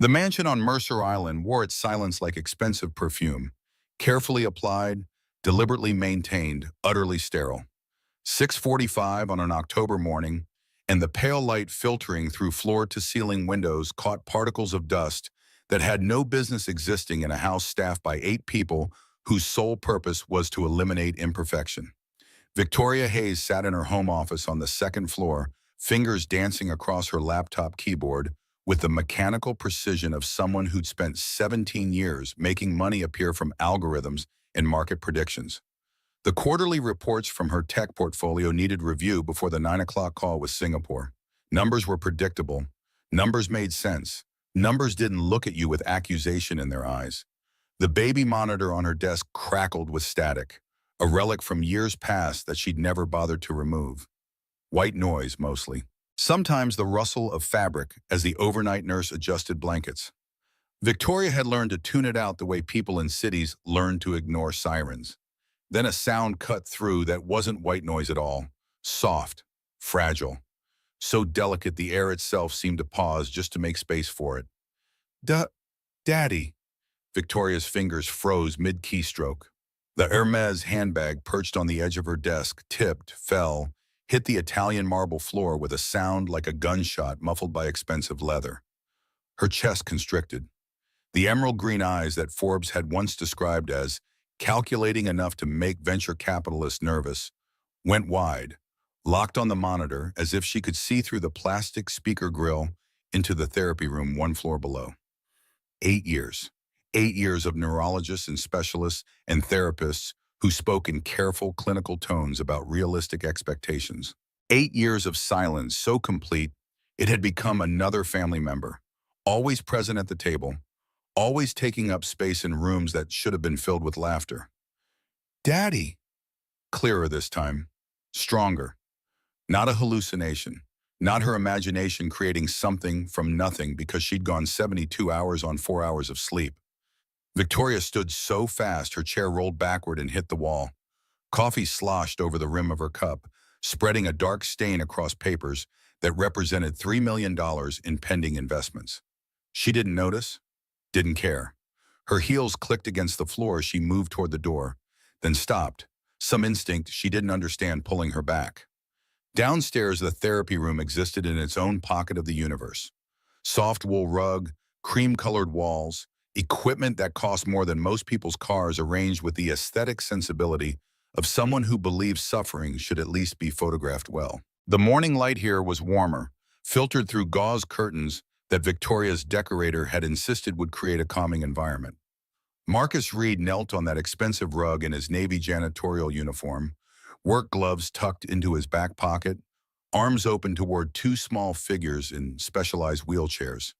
The mansion on Mercer Island wore its silence like expensive perfume, carefully applied, deliberately maintained, utterly sterile. 6:45 on an October morning, and the pale light filtering through floor-to-ceiling windows caught particles of dust that had no business existing in a house staffed by 8 people whose sole purpose was to eliminate imperfection. Victoria Hayes sat in her home office on the second floor, fingers dancing across her laptop keyboard with the mechanical precision of someone who'd spent 17 years making money appear from algorithms and market predictions. The quarterly reports from her tech portfolio needed review before the 9 o'clock call with Singapore. Numbers were predictable. Numbers made sense. Numbers didn't look at you with accusation in their eyes. The baby monitor on her desk crackled with static, a relic from years past that she'd never bothered to remove. White noise, mostly. Sometimes the rustle of fabric as the overnight nurse adjusted blankets. Victoria had learned to tune it out the way people in cities learn to ignore sirens. Then a sound cut through that wasn't white noise at all. Soft, fragile, so delicate the air itself seemed to pause just to make space for it. Daddy. Victoria's fingers froze mid-keystroke. The Hermes handbag perched on the edge of her desk tipped, fell, hit the Italian marble floor with a sound like a gunshot muffled by expensive leather. Her chest constricted. The emerald green eyes that Forbes had once described as calculating enough to make venture capitalists nervous went wide, locked on the monitor as if she could see through the plastic speaker grill into the therapy room 1 floor below. 8 years. 8 years of neurologists and specialists and therapists who spoke in careful clinical tones about realistic expectations. 8 years of silence so complete it had become another family member, always present at the table, always taking up space in rooms that should have been filled with laughter. Daddy! Clearer this time. Stronger. Not a hallucination. Not her imagination creating something from nothing because she'd gone 72 hours on 4 hours of sleep. Victoria stood so fast her chair rolled backward and hit the wall. Coffee sloshed over the rim of her cup, spreading a dark stain across papers that represented $3 million in pending investments. She didn't notice, didn't care. Her heels clicked against the floor as she moved toward the door, then stopped, some instinct she didn't understand pulling her back. Downstairs, the therapy room existed in its own pocket of the universe. Soft wool rug, cream-colored walls, equipment that cost more than most people's cars arranged with the aesthetic sensibility of someone who believes suffering should at least be photographed well. The morning light here was warmer, filtered through gauze curtains that Victoria's decorator had insisted would create a calming environment. Marcus Reed knelt on that expensive rug in his Navy janitorial uniform, work gloves tucked into his back pocket, arms open toward 2 small figures in specialized wheelchairs.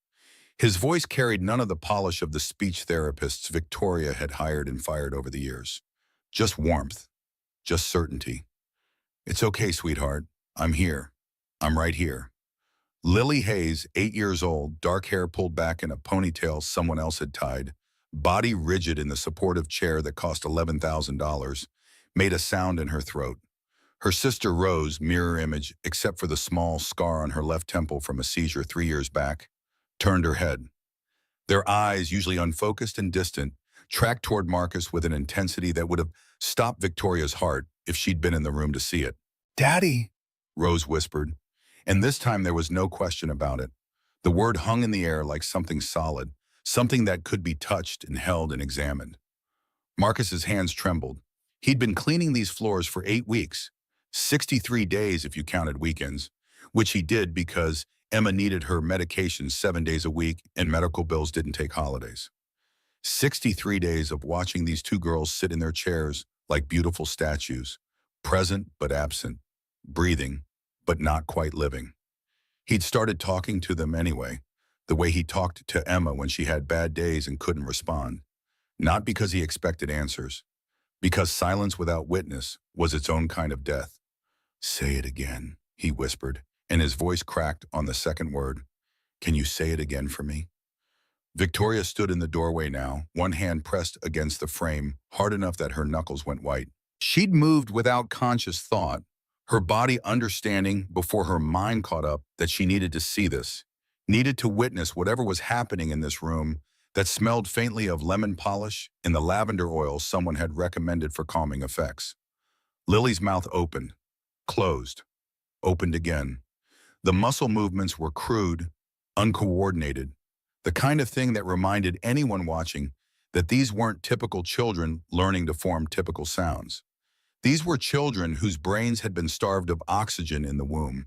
His voice carried none of the polish of the speech therapists Victoria had hired and fired over the years. Just warmth. Just certainty. It's okay, sweetheart. I'm here. I'm right here. Lily Hayes, 8 years old, dark hair pulled back in a ponytail someone else had tied, body rigid in the supportive chair that cost $11,000, made a sound in her throat. Her sister Rose, mirror image except for the small scar on her left temple from a seizure 3 years back, turned her head. Their eyes, usually unfocused and distant, tracked toward Marcus with an intensity that would have stopped Victoria's heart if she'd been in the room to see it. Daddy, Rose whispered, and this time there was no question about it. The word hung in the air like something solid, something that could be touched and held and examined. Marcus's hands trembled. He'd been cleaning these floors for 8 weeks, 63 days if you counted weekends, which he did because Emma needed her medications 7 days a week and medical bills didn't take holidays. 63 days of watching these 2 girls sit in their chairs like beautiful statues, present but absent, breathing but not quite living. He'd started talking to them anyway, the way he talked to Emma when she had bad days and couldn't respond. Not because he expected answers, because silence without witness was its own kind of death. Say it again, he whispered, and his voice cracked on the second word. Can you say it again for me? Victoria stood in the doorway now, one hand pressed against the frame, hard enough that her knuckles went white. She'd moved without conscious thought, her body understanding before her mind caught up that she needed to see this, needed to witness whatever was happening in this room that smelled faintly of lemon polish and the lavender oil someone had recommended for calming effects. Lily's mouth opened, closed, opened again. The muscle movements were crude, uncoordinated, the kind of thing that reminded anyone watching that these weren't typical children learning to form typical sounds. These were children whose brains had been starved of oxygen in the womb,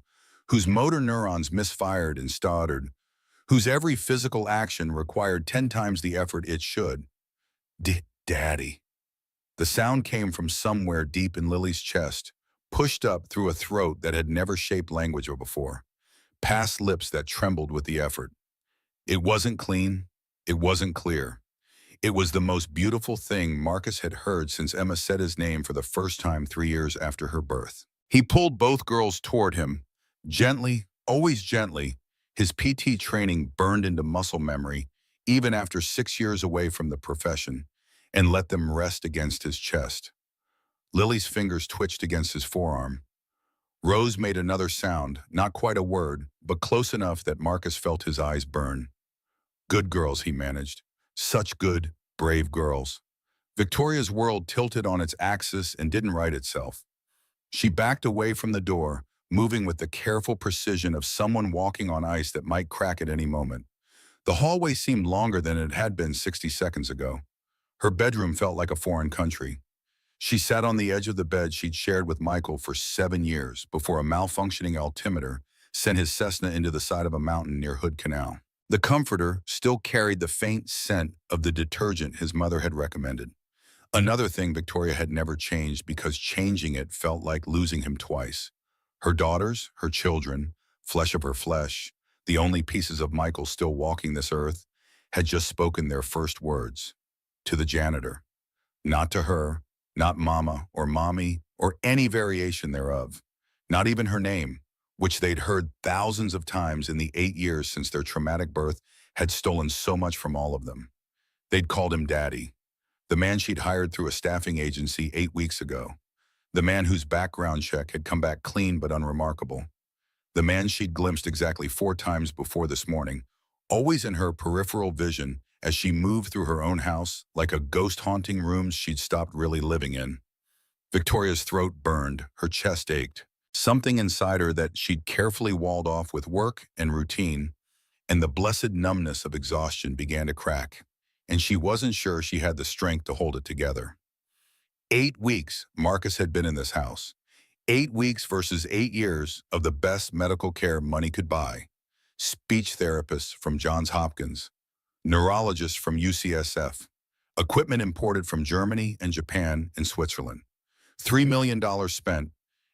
whose motor neurons misfired and stuttered, whose every physical action required 10 times the effort it should. Daddy. The sound came from somewhere deep in Lily's chest, pushed up through a throat that had never shaped language before, past lips that trembled with the effort. It wasn't clean. It wasn't clear. It was the most beautiful thing Marcus had heard since Emma said his name for the first time 3 years after her birth. He pulled both girls toward him, gently, always gently. His PT training burned into muscle memory, even after 6 years away from the profession, and let them rest against his chest. Lily's fingers twitched against his forearm. Rose made another sound, not quite a word, but close enough that Marcus felt his eyes burn. Good girls, he managed. Such good, brave girls. Victoria's world tilted on its axis and didn't right itself. She backed away from the door, moving with the careful precision of someone walking on ice that might crack at any moment. The hallway seemed longer than it had been 60 seconds ago. Her bedroom felt like a foreign country. She sat on the edge of the bed she'd shared with Michael for 7 years before a malfunctioning altimeter sent his Cessna into the side of a mountain near Hood Canal. The comforter still carried the faint scent of the detergent his mother had recommended. Another thing Victoria had never changed because changing it felt like losing him twice. Her daughters, her children, flesh of her flesh, the only pieces of Michael still walking this earth, had just spoken their first words. To the janitor. Not to her, not mama or mommy or any variation thereof. Not even her name, which they'd heard thousands of times in the 8 years since their traumatic birth had stolen so much from all of them. They'd called him Daddy, the man she'd hired through a staffing agency 8 weeks ago, the man whose background check had come back clean but unremarkable, the man she'd glimpsed exactly 4 times before this morning, always in her peripheral vision as she moved through her own house like a ghost haunting rooms she'd stopped really living in. Victoria's throat burned, her chest ached. Something inside her that she'd carefully walled off with work and routine, and the blessed numbness of exhaustion began to crack, and she wasn't sure she had the strength to hold it together. 8 weeks Marcus had been in this house. 8 weeks versus 8 years of the best medical care money could buy. Speech therapists from Johns Hopkins, neurologists from UCSF, equipment imported from Germany and Japan and Switzerland. $3 million spent,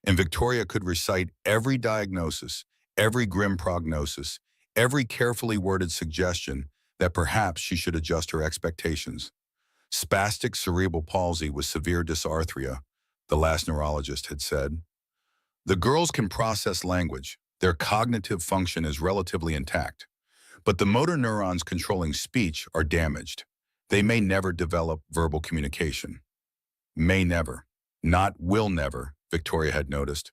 and Victoria could recite every diagnosis, every grim prognosis, every carefully worded suggestion that perhaps she should adjust her expectations. Spastic cerebral palsy with severe dysarthria, the last neurologist had said. The girls can process language. Their cognitive function is relatively intact. But the motor neurons controlling speech are damaged. They may never develop verbal communication. May never. Not will never, Victoria had noticed,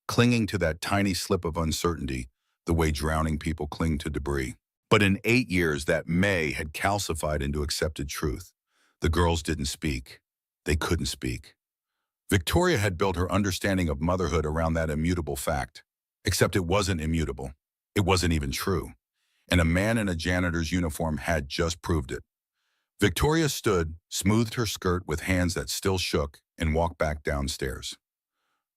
clinging to that tiny slip of uncertainty, the way drowning people cling to debris. But in 8 years, that may had calcified into accepted truth. The girls didn't speak. They couldn't speak. Victoria had built her understanding of motherhood around that immutable fact. Except it wasn't immutable. It wasn't even true. And a man in a janitor's uniform had just proved it. Victoria stood, smoothed her skirt with hands that still shook, and walked back downstairs.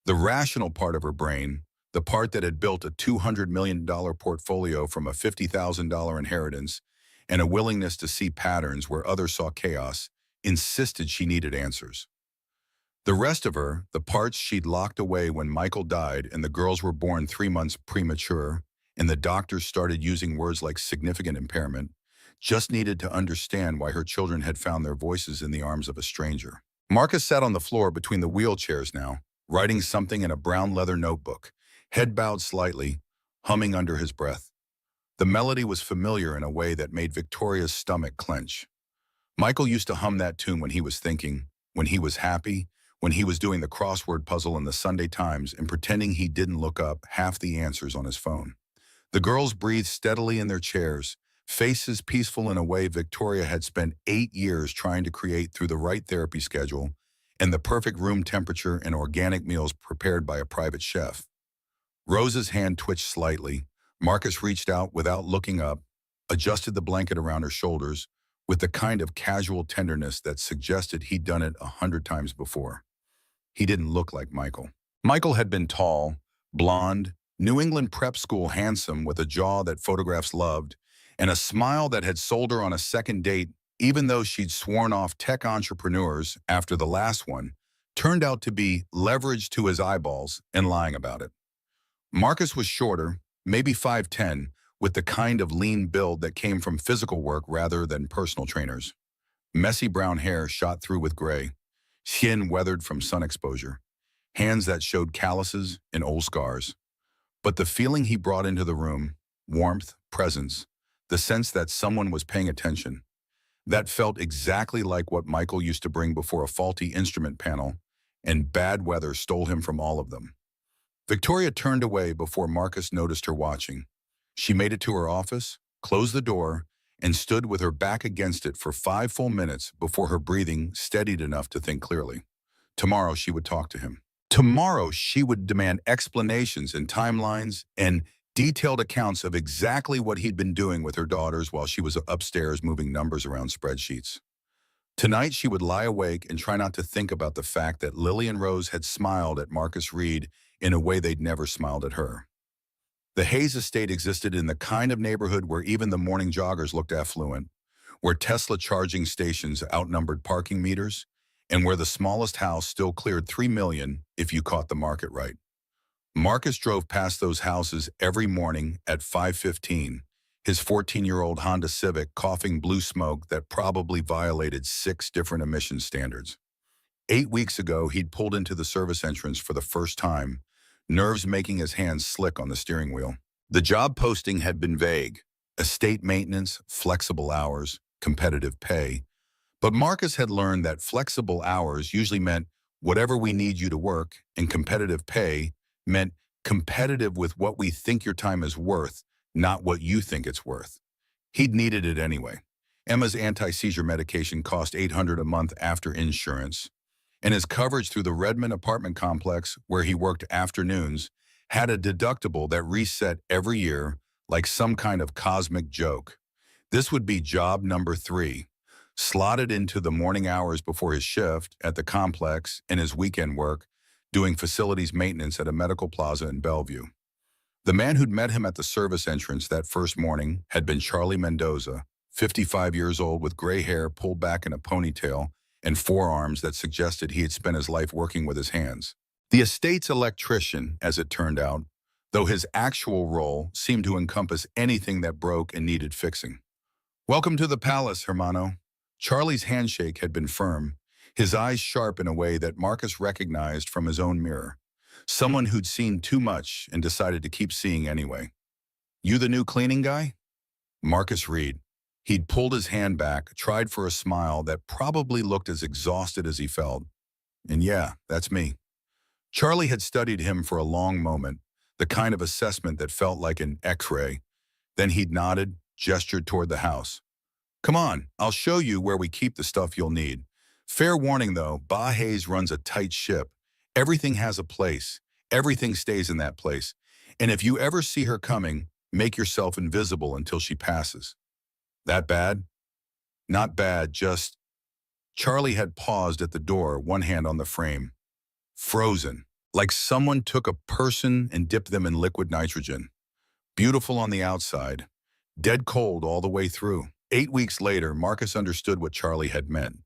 The rational part of her brain, the part that had built a $200 million portfolio from a $50,000 inheritance and a willingness to see patterns where others saw chaos, insisted she needed answers. The rest of her, the parts she'd locked away when Michael died and the girls were born 3 months premature, and the doctors started using words like significant impairment, just needed to understand why her children had found their voices in the arms of a stranger. Marcus sat on the floor between the wheelchairs now, writing something in a brown leather notebook, head bowed slightly, humming under his breath. The melody was familiar in a way that made Victoria's stomach clench. Michael used to hum that tune when he was thinking, when he was happy, when he was doing the crossword puzzle in the Sunday Times and pretending he didn't look up half the answers on his phone. The girls breathed steadily in their chairs, faces peaceful in a way Victoria had spent 8 years trying to create through the right therapy schedule and the perfect room temperature and organic meals prepared by a private chef. Rose's hand twitched slightly. Marcus reached out without looking up, adjusted the blanket around her shoulders with the kind of casual tenderness that suggested he'd done it 100 times before. He didn't look like Michael. Michael had been tall, blonde, New England prep school handsome with a jaw that photographs loved, and a smile that had sold her on a second date, even though she'd sworn off tech entrepreneurs after the last one, turned out to be leveraged to his eyeballs and lying about it. Marcus was shorter, maybe 5'10", with the kind of lean build that came from physical work rather than personal trainers. Messy brown hair shot through with gray, skin weathered from sun exposure, hands that showed calluses and old scars. But the feeling he brought into the room, warmth, presence, the sense that someone was paying attention, that felt exactly like what Michael used to bring before a faulty instrument panel, and bad weather stole him from all of them. Victoria turned away before Marcus noticed her watching. She made it to her office, closed the door, and stood with her back against it for 5 full minutes before her breathing steadied enough to think clearly. Tomorrow she would talk to him. Tomorrow she would demand explanations and timelines and detailed accounts of exactly what he'd been doing with her daughters while she was upstairs moving numbers around spreadsheets. Tonight she would lie awake and try not to think about the fact that Lily and Rose had smiled at Marcus Reed in a way they'd never smiled at her. The Hayes estate existed in the kind of neighborhood where even the morning joggers looked affluent, where Tesla charging stations outnumbered parking meters, and where the smallest house still cleared $3 million if you caught the market right. Marcus drove past those houses every morning at 5:15, his 14-year-old Honda Civic coughing blue smoke that probably violated 6 different emission standards. 8 weeks ago, he'd pulled into the service entrance for the first time, nerves making his hands slick on the steering wheel. The job posting had been vague: estate maintenance, flexible hours, competitive pay. But Marcus had learned that flexible hours usually meant whatever we need you to work, and competitive pay meant competitive with what we think your time is worth, not what you think it's worth. He'd needed it anyway. Emma's anti-seizure medication cost $800 a month after insurance, and his coverage through the Redmond apartment complex, where he worked afternoons, had a deductible that reset every year like some kind of cosmic joke. This would be job number 3, slotted into the morning hours before his shift at the complex and his weekend work, doing facilities maintenance at a medical plaza in Bellevue. The man who'd met him at the service entrance that first morning had been Charlie Mendoza, 55 years old with gray hair pulled back in a ponytail and forearms that suggested he had spent his life working with his hands. The estate's electrician, as it turned out, though his actual role seemed to encompass anything that broke and needed fixing. "Welcome to the palace, hermano." Charlie's handshake had been firm, his eyes sharp in a way that Marcus recognized from his own mirror. Someone who'd seen too much and decided to keep seeing anyway. "You the new cleaning guy?" Marcus Reed. He'd pulled his hand back, tried for a smile that probably looked as exhausted as he felt. "And yeah, that's me." Charlie had studied him for a long moment, the kind of assessment that felt like an X-ray. Then he'd nodded, gestured toward the house. "Come on, I'll show you where we keep the stuff you'll need. Fair warning though, Ba Hayes runs a tight ship. Everything has a place. Everything stays in that place. And if you ever see her coming, make yourself invisible until she passes." "That bad?" "Not bad, just..." Charlie had paused at the door, one hand on the frame. Frozen, like someone took a person and dipped them in liquid nitrogen. Beautiful on the outside, dead cold all the way through. 8 weeks later, Marcus understood what Charlie had meant.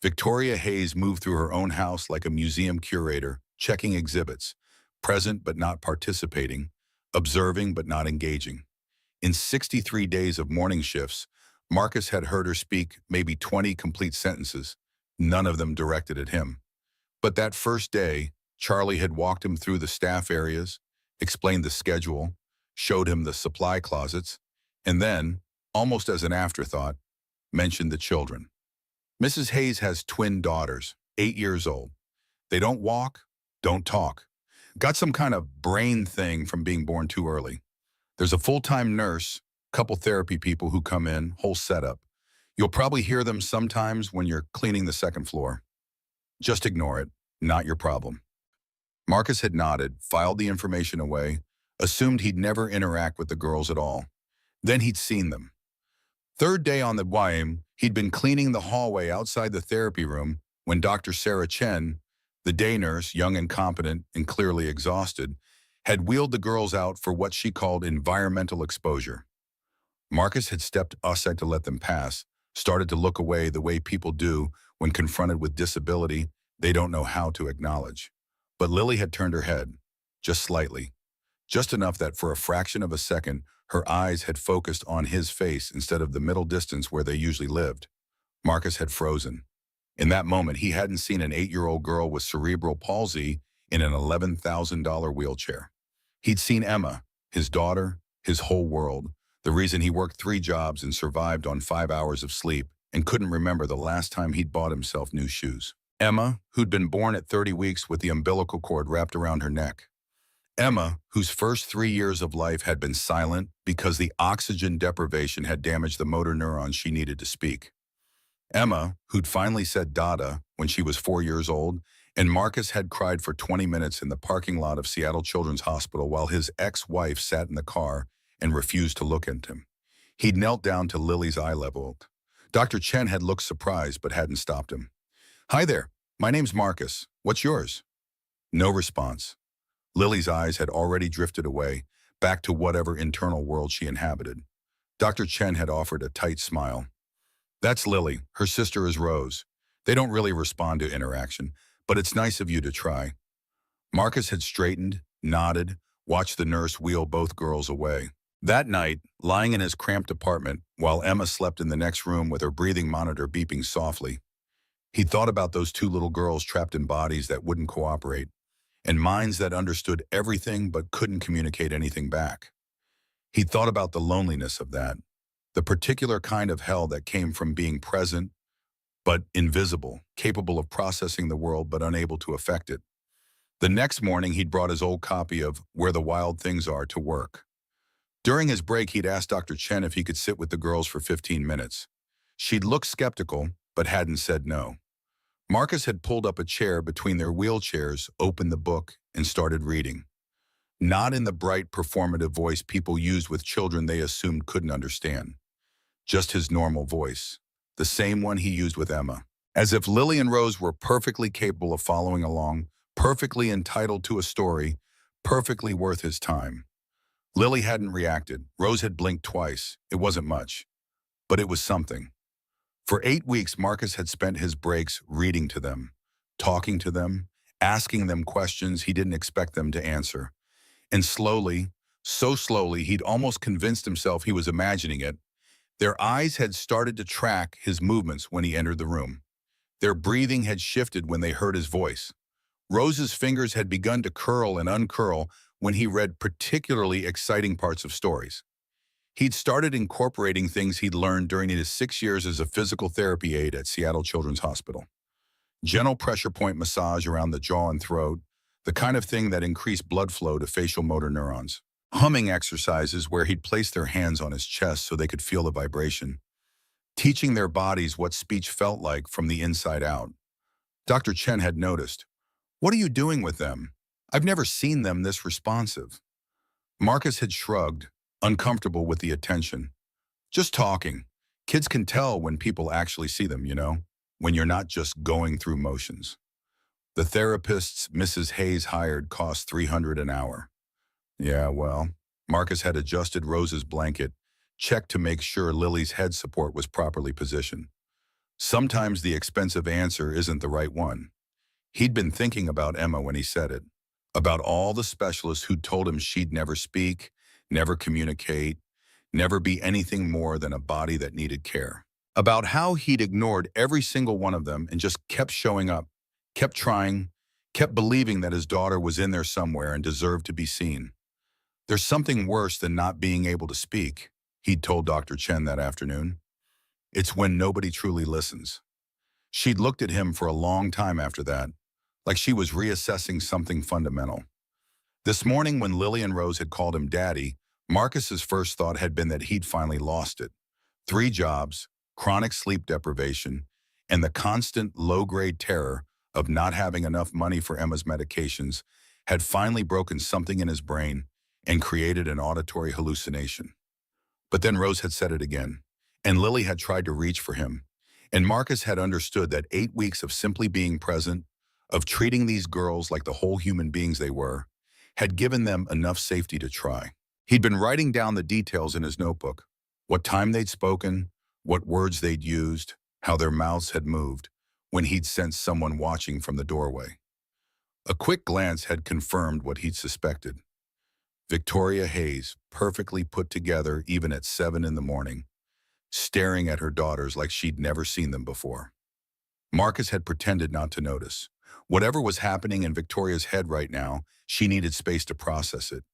Victoria Hayes moved through her own house like a museum curator, checking exhibits, present but not participating, observing but not engaging. In 63 days of morning shifts, Marcus had heard her speak maybe 20 complete sentences, none of them directed at him. But that first day, Charlie had walked him through the staff areas, explained the schedule, showed him the supply closets, and then, almost as an afterthought, mentioned the children. Mrs. Hayes has twin daughters, 8 years old. They don't walk, don't talk. Got some kind of brain thing from being born too early. There's a full-time nurse, couple therapy people who come in, whole setup. You'll probably hear them sometimes when you're cleaning the second floor. Just ignore it. Not your problem. Marcus had nodded, filed the information away, assumed he'd never interact with the girls at all. Then he'd seen them. Third day on the YM, he'd been cleaning the hallway outside the therapy room when Dr. Sarah Chen, the day nurse, young and competent and clearly exhausted, had wheeled the girls out for what she called environmental exposure. Marcus had stepped aside to let them pass, started to look away the way people do when confronted with disability they don't know how to acknowledge. But Lily had turned her head, just slightly, just enough that for a fraction of a second, her eyes had focused on his face instead of the middle distance where they usually lived. Marcus had frozen. In that moment, he hadn't seen an 8-year-old girl with cerebral palsy in an $11,000 wheelchair. He'd seen Emma, his daughter, his whole world, the reason he worked 3 jobs and survived on 5 hours of sleep and couldn't remember the last time he'd bought himself new shoes. Emma, who'd been born at 30 weeks with the umbilical cord wrapped around her neck. Emma, whose first 3 years of life had been silent because the oxygen deprivation had damaged the motor neurons she needed to speak. Emma, who'd finally said Dada when she was 4 years old, and Marcus had cried for 20 minutes in the parking lot of Seattle Children's Hospital while his ex-wife sat in the car and refused to look at him. He'd knelt down to Lily's eye level. Dr. Chen had looked surprised but hadn't stopped him. "Hi there, my name's Marcus. What's yours?" No response. Lily's eyes had already drifted away, back to whatever internal world she inhabited. Dr. Chen had offered a tight smile. "That's Lily. Her sister is Rose. They don't really respond to interaction, but it's nice of you to try." Marcus had straightened, nodded, watched the nurse wheel both girls away. That night, lying in his cramped apartment, while Emma slept in the next room with her breathing monitor beeping softly, he thought about those 2 little girls trapped in bodies that wouldn't cooperate, and minds that understood everything but couldn't communicate anything back. He thought about the loneliness of that, the particular kind of hell that came from being present but invisible, capable of processing the world but unable to affect it. The next morning, he'd brought his old copy of Where the Wild Things Are to work. During his break, he'd asked Dr. Chen if he could sit with the girls for 15 minutes. She'd looked skeptical, but hadn't said no. Marcus had pulled up a chair between their wheelchairs, opened the book, and started reading. Not in the bright, performative voice people used with children they assumed couldn't understand. Just his normal voice, the same one he used with Emma. As if Lily and Rose were perfectly capable of following along, perfectly entitled to a story, perfectly worth his time. Lily hadn't reacted. Rose had blinked twice. It wasn't much, but it was something. For 8 weeks, Marcus had spent his breaks reading to them, talking to them, asking them questions he didn't expect them to answer. And slowly, so slowly, he'd almost convinced himself he was imagining it. Their eyes had started to track his movements when he entered the room. Their breathing had shifted when they heard his voice. Rose's fingers had begun to curl and uncurl when he read particularly exciting parts of stories. He'd started incorporating things he'd learned during his 6 years as a physical therapy aide at Seattle Children's Hospital. Gentle pressure point massage around the jaw and throat, the kind of thing that increased blood flow to facial motor neurons. Humming exercises where he'd place their hands on his chest so they could feel the vibration. Teaching their bodies what speech felt like from the inside out. Dr. Chen had noticed. "What are you doing with them? I've never seen them this responsive." Marcus had shrugged, uncomfortable with the attention. "Just talking. Kids can tell when people actually see them, when you're not just going through motions." The therapists Mrs. Hayes hired cost $300 an hour. Yeah, well, Marcus had adjusted Rose's blanket, checked to make sure Lily's head support was properly positioned. Sometimes the expensive answer isn't the right one. He'd been thinking about Emma when he said it, about all the specialists who'd told him she'd never speak, never communicate, never be anything more than a body that needed care. About how he'd ignored every single one of them and just kept showing up, kept trying, kept believing that his daughter was in there somewhere and deserved to be seen. "There's something worse than not being able to speak," he'd told Dr. Chen that afternoon. "It's when nobody truly listens." She'd looked at him for a long time after that, like she was reassessing something fundamental. This morning when Lily and Rose had called him Daddy, Marcus's first thought had been that he'd finally lost it. 3 jobs, chronic sleep deprivation, and the constant low-grade terror of not having enough money for Emma's medications had finally broken something in his brain and created an auditory hallucination. But then Rose had said it again, and Lily had tried to reach for him, and Marcus had understood that 8 weeks of simply being present, of treating these girls like the whole human beings they were, had given them enough safety to try. He'd been writing down the details in his notebook, what time they'd spoken, what words they'd used, how their mouths had moved, when he'd sensed someone watching from the doorway. A quick glance had confirmed what he'd suspected. Victoria Hayes, perfectly put together even at 7 in the morning, staring at her daughters like she'd never seen them before. Marcus had pretended not to notice. Whatever was happening in Victoria's head right now, she needed space to process it.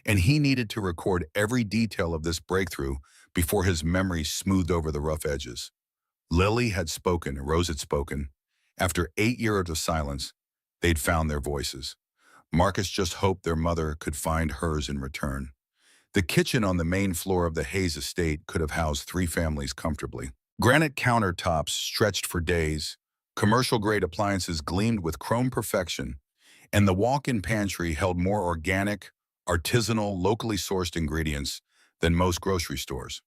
And he needed to record every detail of this breakthrough before his memory smoothed over the rough edges. Lily had spoken, Rose had spoken. After 8 years of silence, they'd found their voices. Marcus just hoped their mother could find hers in return. The kitchen on the main floor of the Hayes estate could have housed 3 families comfortably. Granite countertops stretched for days, commercial-grade appliances gleamed with chrome perfection, and the walk-in pantry held more organic, artisanal, locally sourced ingredients than most grocery stores.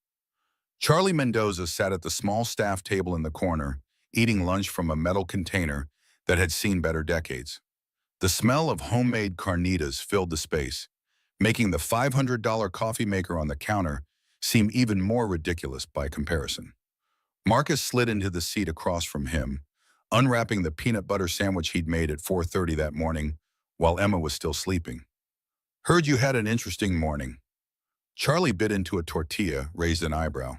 Charlie Mendoza sat at the small staff table in the corner, eating lunch from a metal container that had seen better decades. The smell of homemade carnitas filled the space, making the $500 coffee maker on the counter seem even more ridiculous by comparison. Marcus slid into the seat across from him, unwrapping the peanut butter sandwich he'd made at 4:30 that morning while Emma was still sleeping. "Heard you had an interesting morning." Charlie bit into a tortilla, raised an eyebrow.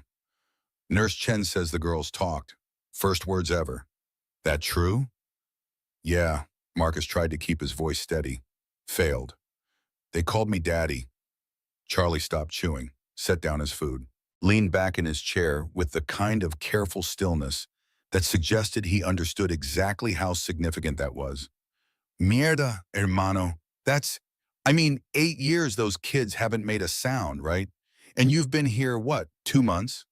"Nurse Chen says the girls talked. First words ever." "That true?" "Yeah." Marcus tried to keep his voice steady. Failed. "They called me Daddy." Charlie stopped chewing, set down his food, leaned back in his chair with the kind of careful stillness that suggested he understood exactly how significant that was. "Mierda, hermano. I mean, 8 years those kids haven't made a sound, right? And you've been here, what, 2 months?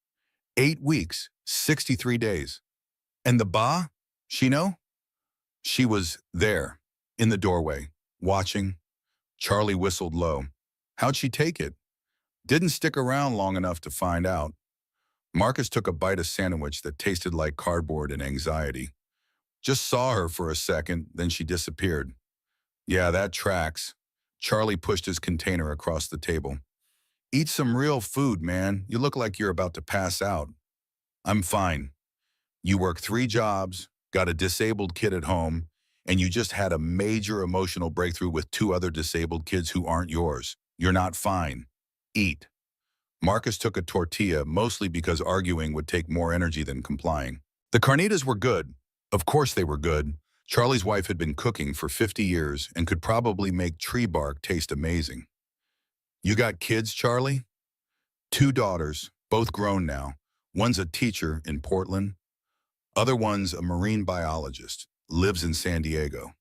8 weeks, 63 days. And the ba? She know?" She was there, in the doorway, watching. Charlie whistled low. "How'd she take it?" "Didn't stick around long enough to find out." Marcus took a bite of sandwich that tasted like cardboard and anxiety. "Just saw her for a second, then she disappeared." "Yeah, that tracks." Charlie pushed his container across the table. "Eat some real food, man. You look like you're about to pass out." "I'm fine. You work 3 jobs, got a disabled kid at home, and you just had a major emotional breakthrough with 2 other disabled kids who aren't yours. You're not fine. Eat." Marcus took a tortilla, mostly because arguing would take more energy than complying. The carnitas were good. Of course they were good. Charlie's wife had been cooking for 50 years and could probably make tree bark taste amazing. "You got kids, Charlie?" "2 daughters, both grown now. One's a teacher in Portland. Other one's a marine biologist, lives in San Diego."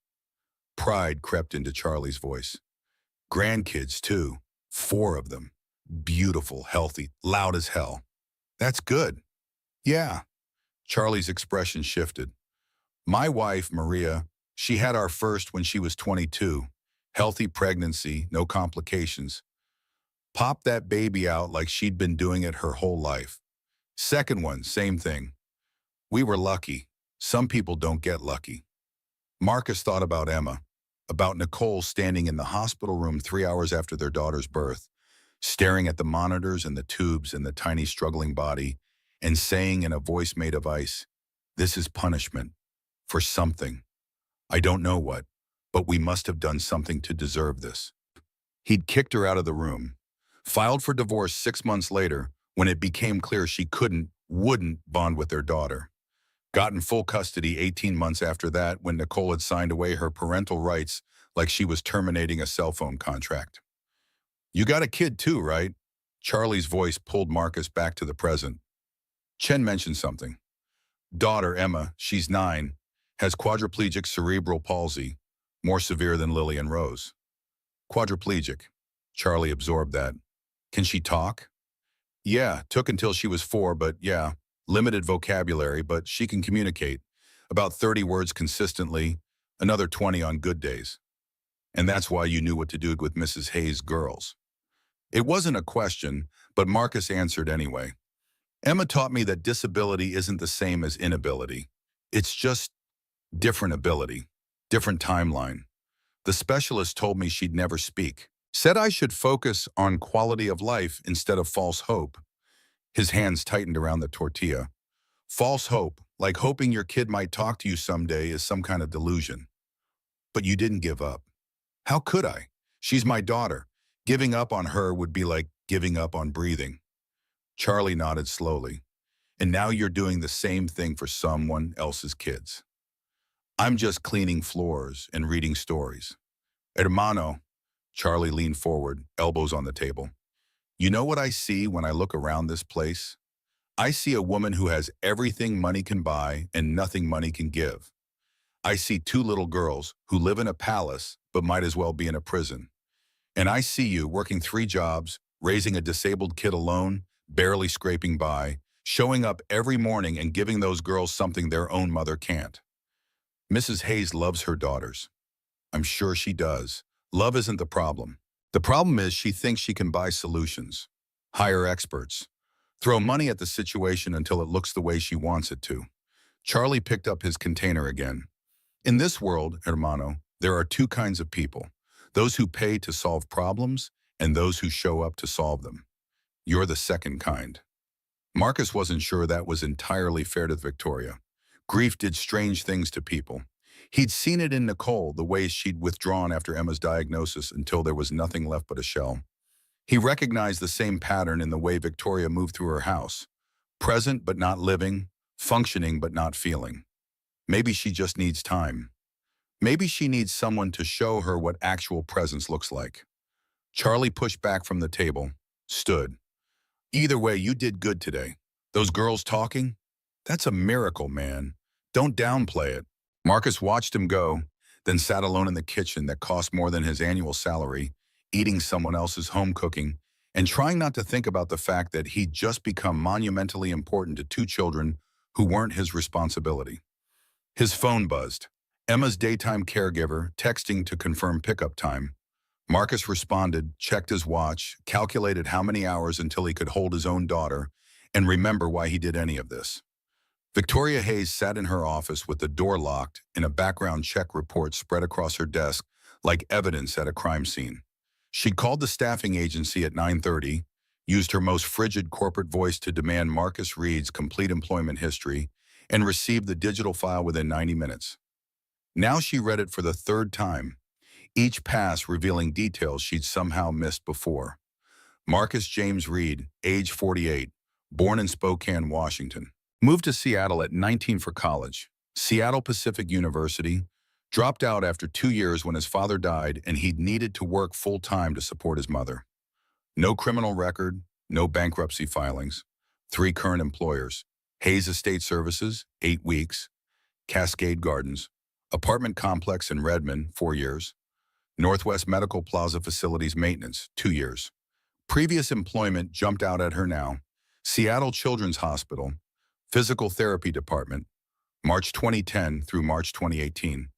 Pride crept into Charlie's voice. "Grandkids, too. 4 of them. Beautiful, healthy, loud as hell." "That's good." "Yeah." Charlie's expression shifted. "My wife, Maria, she had our first when she was 22. Healthy pregnancy, no complications. Popped that baby out like she'd been doing it her whole life. Second one, same thing. We were lucky. Some people don't get lucky." Marcus thought about Emma, about Nicole standing in the hospital room 3 hours after their daughter's birth, staring at the monitors and the tubes and the tiny struggling body, and saying in a voice made of ice, "This is punishment. For something. I don't know what, but we must have done something to deserve this." He'd kicked her out of the room, filed for divorce 6 months later when it became clear she wouldn't bond with their daughter. Gotten full custody 18 months after that when Nicole had signed away her parental rights like she was terminating a cell phone contract. "You got a kid too, right?" Charlie's voice pulled Marcus back to the present. Chen mentioned something. "Daughter, Emma, she's 9, has quadriplegic cerebral palsy, more severe than Lily and Rose." "Quadriplegic." Charlie absorbed that. Can she talk? Yeah, took until she was 4, but yeah, limited vocabulary, but she can communicate. About 30 words consistently, another 20 on good days. And that's why you knew what to do with Mrs. Hayes' girls. It wasn't a question, but Marcus answered anyway. Emma taught me that disability isn't the same as inability. It's just different ability, different timeline. The specialist told me she'd never speak. Said I should focus on quality of life instead of false hope. His hands tightened around the tortilla. False hope, like hoping your kid might talk to you someday, is some kind of delusion. But you didn't give up. How could I? She's my daughter. Giving up on her would be like giving up on breathing. Charlie nodded slowly. And now you're doing the same thing for someone else's kids. I'm just cleaning floors and reading stories. Hermano, Charlie leaned forward, elbows on the table. You know what I see when I look around this place? I see a woman who has everything money can buy and nothing money can give. I see 2 little girls who live in a palace but might as well be in a prison. And I see you working 3 jobs, raising a disabled kid alone, barely scraping by, showing up every morning and giving those girls something their own mother can't. Mrs. Hayes loves her daughters. I'm sure she does. Love isn't the problem. The problem is she thinks she can buy solutions, hire experts, throw money at the situation until it looks the way she wants it to. Charlie picked up his container again. In this world, hermano, there are 2 kinds of people. Those who pay to solve problems and those who show up to solve them. You're the second kind. Marcus wasn't sure that was entirely fair to Victoria. Grief did strange things to people. He'd seen it in Nicole, the way she'd withdrawn after Emma's diagnosis until there was nothing left but a shell. He recognized the same pattern in the way Victoria moved through her house. Present but not living, functioning but not feeling. Maybe she just needs time. Maybe she needs someone to show her what actual presence looks like. Charlie pushed back from the table, stood. Either way, you did good today. Those girls talking? That's a miracle, man. Don't downplay it. Marcus watched him go, then sat alone in the kitchen that cost more than his annual salary, eating someone else's home cooking, and trying not to think about the fact that he'd just become monumentally important to 2 children who weren't his responsibility. His phone buzzed. Emma's daytime caregiver texting to confirm pickup time. Marcus responded, checked his watch, calculated how many hours until he could hold his own daughter, and remember why he did any of this. Victoria Hayes sat in her office with the door locked and a background check report spread across her desk like evidence at a crime scene. She called the staffing agency at 9:30, used her most frigid corporate voice to demand Marcus Reed's complete employment history, and received the digital file within 90 minutes. Now she read it for the 3rd time, each pass revealing details she'd somehow missed before. Marcus James Reed, age 48, born in Spokane, Washington. Moved to Seattle at 19 for college. Seattle Pacific University. Dropped out after 2 years when his father died and he'd needed to work full-time to support his mother. No criminal record, no bankruptcy filings. 3 current employers. Hayes Estate Services, 8 weeks. Cascade Gardens. Apartment complex in Redmond, 4 years. Northwest Medical Plaza Facilities Maintenance, 2 years. Previous employment jumped out at her now. Seattle Children's Hospital. Physical Therapy Department, March 2010 through March 2018.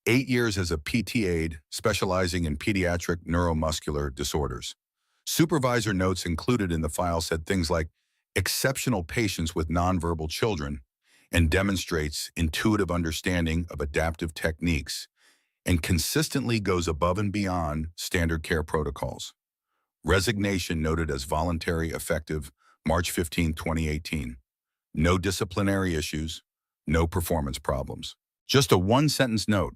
8 years as a PT aide specializing in pediatric neuromuscular disorders. Supervisor notes included in the file said things like exceptional patience with nonverbal children and demonstrates intuitive understanding of adaptive techniques and consistently goes above and beyond standard care protocols. Resignation noted as voluntary effective March 15, 2018. No disciplinary issues, no performance problems. Just a 1-sentence note.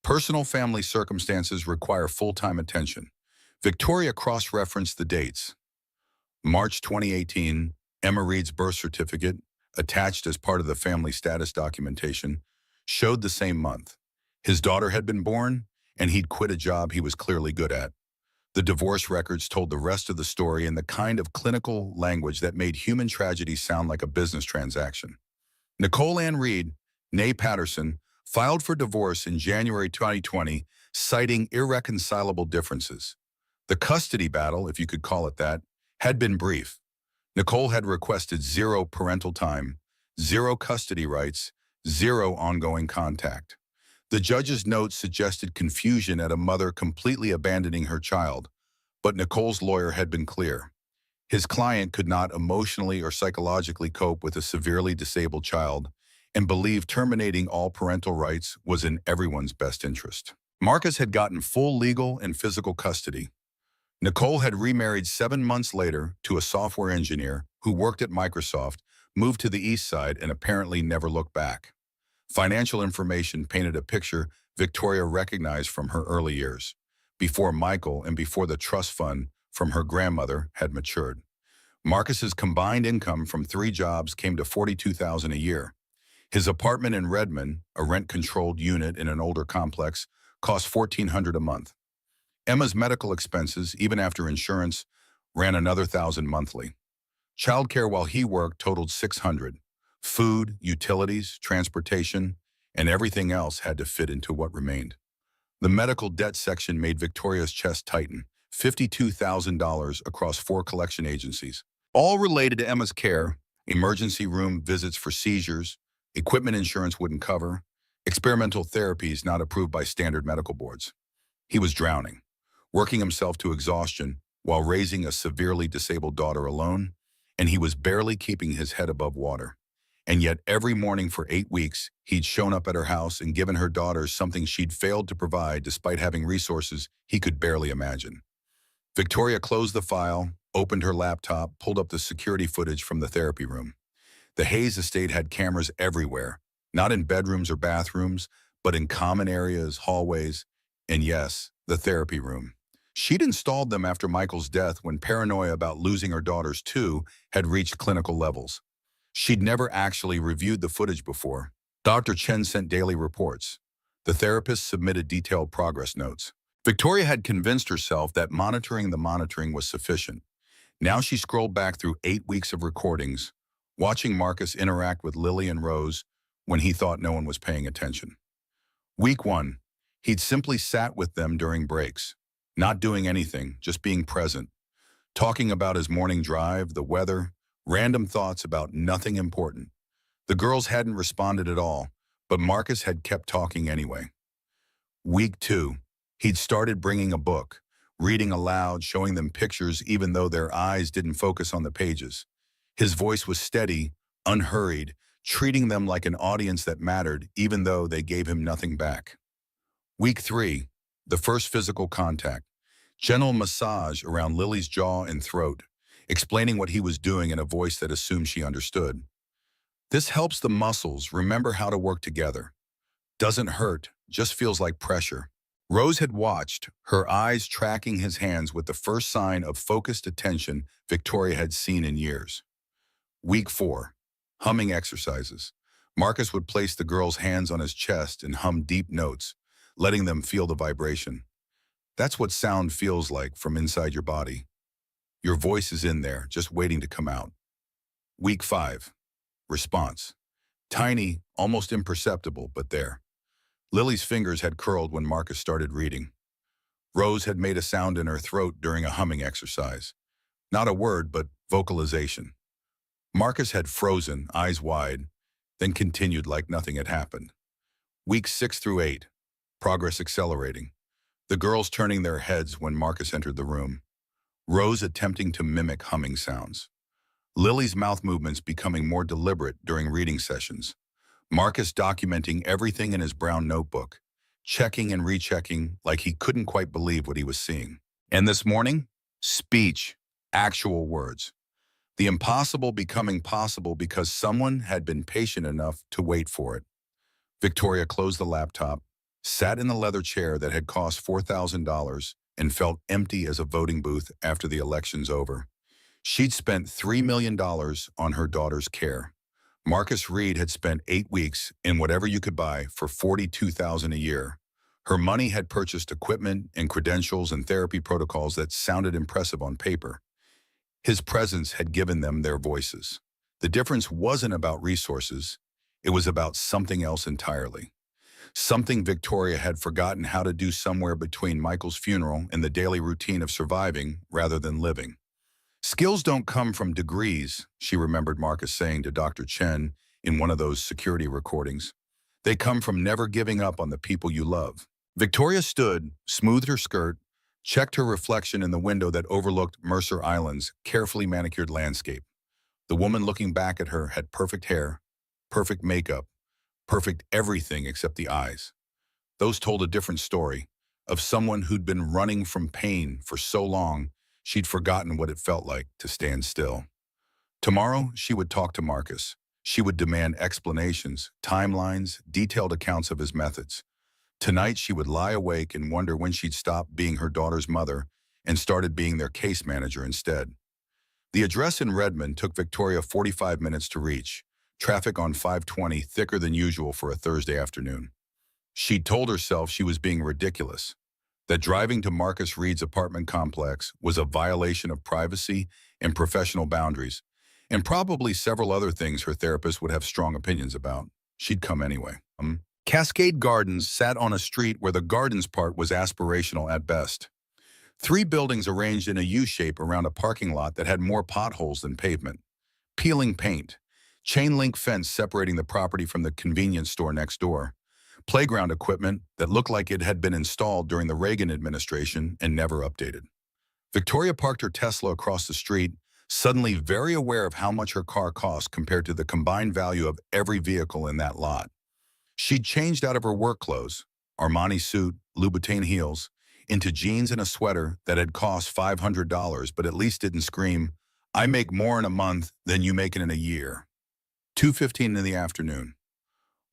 Personal family circumstances require full-time attention. Victoria cross-referenced the dates. March 2018, Emma Reed's birth certificate, attached as part of the family status documentation, showed the same month. His daughter had been born, and he'd quit a job he was clearly good at. The divorce records told the rest of the story in the kind of clinical language that made human tragedy sound like a business transaction. Nicole Ann Reed, née Patterson, filed for divorce in January 2020, citing irreconcilable differences. The custody battle, if you could call it that, had been brief. Nicole had requested zero parental time, zero custody rights, zero ongoing contact. The judge's note suggested confusion at a mother completely abandoning her child, but Nicole's lawyer had been clear. His client could not emotionally or psychologically cope with a severely disabled child and believed terminating all parental rights was in everyone's best interest. Marcus had gotten full legal and physical custody. Nicole had remarried 7 months later to a software engineer who worked at Microsoft, moved to the East Side, and apparently never looked back. Financial information painted a picture Victoria recognized from her early years, before Michael and before the trust fund from her grandmother had matured. Marcus's combined income from 3 jobs came to $42,000 a year. His apartment in Redmond, a rent-controlled unit in an older complex, cost $1,400 a month. Emma's medical expenses, even after insurance, ran another $1,000 monthly. Childcare while he worked totaled $600. Food, utilities, transportation, and everything else had to fit into what remained. The medical debt section made Victoria's chest tighten, $52,000 across 4 collection agencies, all related to Emma's care: emergency room visits for seizures, equipment insurance wouldn't cover, experimental therapies not approved by standard medical boards. He was drowning, working himself to exhaustion while raising a severely disabled daughter alone, and he was barely keeping his head above water. And yet every morning for 8 weeks, he'd shown up at her house and given her daughters something she'd failed to provide despite having resources he could barely imagine. Victoria closed the file, opened her laptop, pulled up the security footage from the therapy room. The Hayes estate had cameras everywhere, not in bedrooms or bathrooms, but in common areas, hallways, and yes, the therapy room. She'd installed them after Michael's death when paranoia about losing her daughters too had reached clinical levels. She'd never actually reviewed the footage before. Dr. Chen sent daily reports. The therapist submitted detailed progress notes. Victoria had convinced herself that monitoring the monitoring was sufficient. Now she scrolled back through 8 weeks of recordings, watching Marcus interact with Lily and Rose when he thought no one was paying attention. Week 1, he'd simply sat with them during breaks, not doing anything, just being present, talking about his morning drive, the weather, random thoughts about nothing important. The girls hadn't responded at all, but Marcus had kept talking anyway. Week 2, he'd started bringing a book, reading aloud, showing them pictures even though their eyes didn't focus on the pages. His voice was steady, unhurried, treating them like an audience that mattered even though they gave him nothing back. Week 3, the first physical contact. Gentle massage around Lily's jaw and throat, explaining what he was doing in a voice that assumed she understood. This helps the muscles remember how to work together. Doesn't hurt, just feels like pressure. Rose had watched, her eyes tracking his hands with the first sign of focused attention Victoria had seen in years. Week 4, humming exercises. Marcus would place the girl's hands on his chest and hum deep notes, letting them feel the vibration. That's what sound feels like from inside your body. Your voice is in there, just waiting to come out. Week 5, response. Tiny, almost imperceptible, but there. Lily's fingers had curled when Marcus started reading. Rose had made a sound in her throat during a humming exercise. Not a word, but vocalization. Marcus had frozen, eyes wide, then continued like nothing had happened. Weeks 6 through 8, progress accelerating. The girls turning their heads when Marcus entered the room. Rose attempting to mimic humming sounds. Lily's mouth movements becoming more deliberate during reading sessions. Marcus documenting everything in his brown notebook, checking and rechecking like he couldn't quite believe what he was seeing. And this morning, speech, actual words. The impossible becoming possible because someone had been patient enough to wait for it. Victoria closed the laptop, sat in the leather chair that had cost $4,000 and felt empty as a voting booth after the election's over. She'd spent $3 million on her daughter's care. Marcus Reed had spent 8 weeks in whatever you could buy for $42,000 a year. Her money had purchased equipment and credentials and therapy protocols that sounded impressive on paper. His presence had given them their voices. The difference wasn't about resources. It was about something else entirely. Something Victoria had forgotten how to do somewhere between Michael's funeral and the daily routine of surviving rather than living. Skills don't come from degrees, she remembered Marcus saying to Dr. Chen in one of those security recordings. They come from never giving up on the people you love. Victoria stood, smoothed her skirt, checked her reflection in the window that overlooked Mercer Island's carefully manicured landscape. The woman looking back at her had perfect hair, perfect makeup, perfect everything except the eyes. Those told a different story, of someone who'd been running from pain for so long she'd forgotten what it felt like to stand still. Tomorrow, she would talk to Marcus. She would demand explanations, timelines, detailed accounts of his methods. Tonight, she would lie awake and wonder when she'd stop being her daughter's mother and started being their case manager instead. The address in Redmond took Victoria 45 minutes to reach, traffic on 520 thicker than usual for a Thursday afternoon. She'd told herself she was being ridiculous, that driving to Marcus Reed's apartment complex was a violation of privacy and professional boundaries, and probably several other things her therapist would have strong opinions about. She'd come anyway. Cascade Gardens sat on a street where the gardens part was aspirational at best. 3 buildings arranged in a U-shape around a parking lot that had more potholes than pavement. Peeling paint, chain-link fence separating the property from the convenience store next door, playground equipment that looked like it had been installed during the Reagan administration and never updated. Victoria parked her Tesla across the street, suddenly very aware of how much her car cost compared to the combined value of every vehicle in that lot. She'd changed out of her work clothes, Armani suit, Louboutin heels, into jeans and a sweater that had cost $500 but at least didn't scream, "I make more in a month than you make in a year." 2:15 in the afternoon.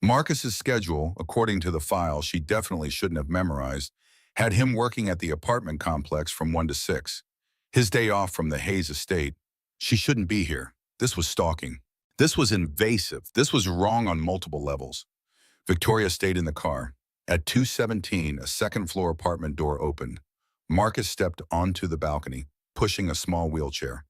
Marcus's schedule, according to the file she definitely shouldn't have memorized, had him working at the apartment complex from 1 to 6. His day off from the Hayes estate. She shouldn't be here. This was stalking. This was invasive. This was wrong on multiple levels. Victoria stayed in the car. At 2:17, a second-floor apartment door opened. Marcus stepped onto the balcony, pushing a small wheelchair.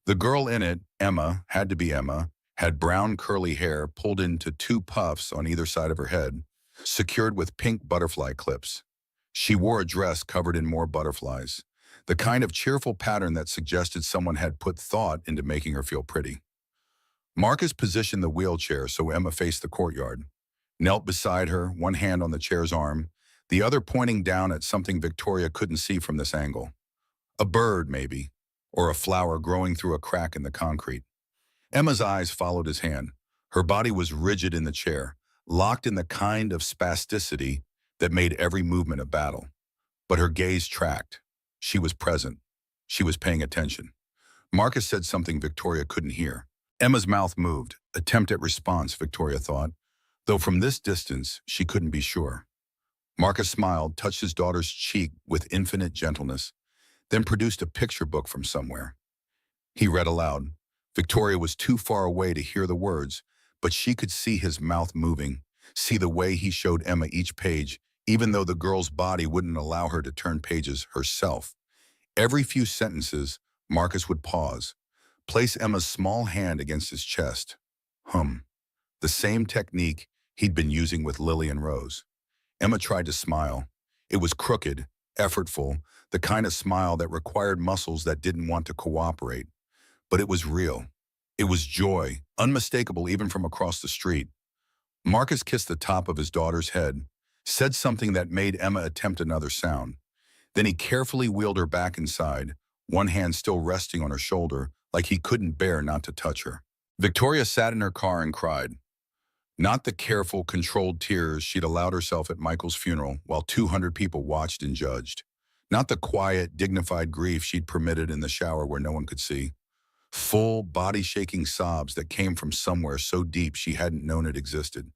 The girl in it, Emma, had to be Emma, had brown curly hair pulled into 2 puffs on either side of her head, secured with pink butterfly clips. She wore a dress covered in more butterflies, the kind of cheerful pattern that suggested someone had put thought into making her feel pretty. Marcus positioned the wheelchair so Emma faced the courtyard, knelt beside her, one hand on the chair's arm, the other pointing down at something Victoria couldn't see from this angle. A bird, maybe, or a flower growing through a crack in the concrete. Emma's eyes followed his hand. Her body was rigid in the chair, locked in the kind of spasticity that made every movement a battle. But her gaze tracked. She was present. She was paying attention. Marcus said something Victoria couldn't hear. Emma's mouth moved, attempt at response, Victoria thought, though from this distance she couldn't be sure. Marcus smiled, touched his daughter's cheek with infinite gentleness, then produced a picture book from somewhere. He read aloud. Victoria was too far away to hear the words, but she could see his mouth moving, see the way he showed Emma each page, even though the girl's body wouldn't allow her to turn pages herself. Every few sentences, Marcus would pause, place Emma's small hand against his chest. The same technique he'd been using with Lily and Rose. Emma tried to smile. It was crooked, effortful, the kind of smile that required muscles that didn't want to cooperate. But it was real. It was joy, unmistakable even from across the street. Marcus kissed the top of his daughter's head, said something that made Emma attempt another sound. Then he carefully wheeled her back inside, one hand still resting on her shoulder, like he couldn't bear not to touch her. Victoria sat in her car and cried. Not the careful, controlled tears she'd allowed herself at Michael's funeral while 200 people watched and judged. Not the quiet, dignified grief she'd permitted in the shower where no one could see. Full, body-shaking sobs that came from somewhere so deep she hadn't known it existed.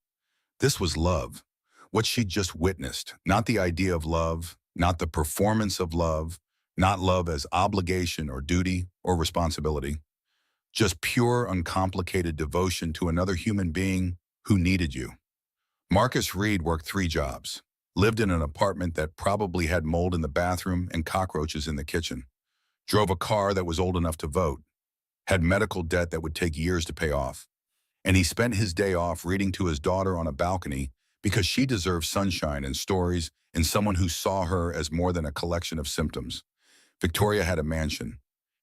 This was love, what she'd just witnessed, not the idea of love, not the performance of love, not love as obligation or duty or responsibility. Just pure, uncomplicated devotion to another human being who needed you. Marcus Reed worked 3 jobs, lived in an apartment that probably had mold in the bathroom and cockroaches in the kitchen, drove a car that was old enough to vote, had medical debt that would take years to pay off, and he spent his day off reading to his daughter on a balcony because she deserved sunshine and stories and someone who saw her as more than a collection of symptoms. Victoria had a mansion,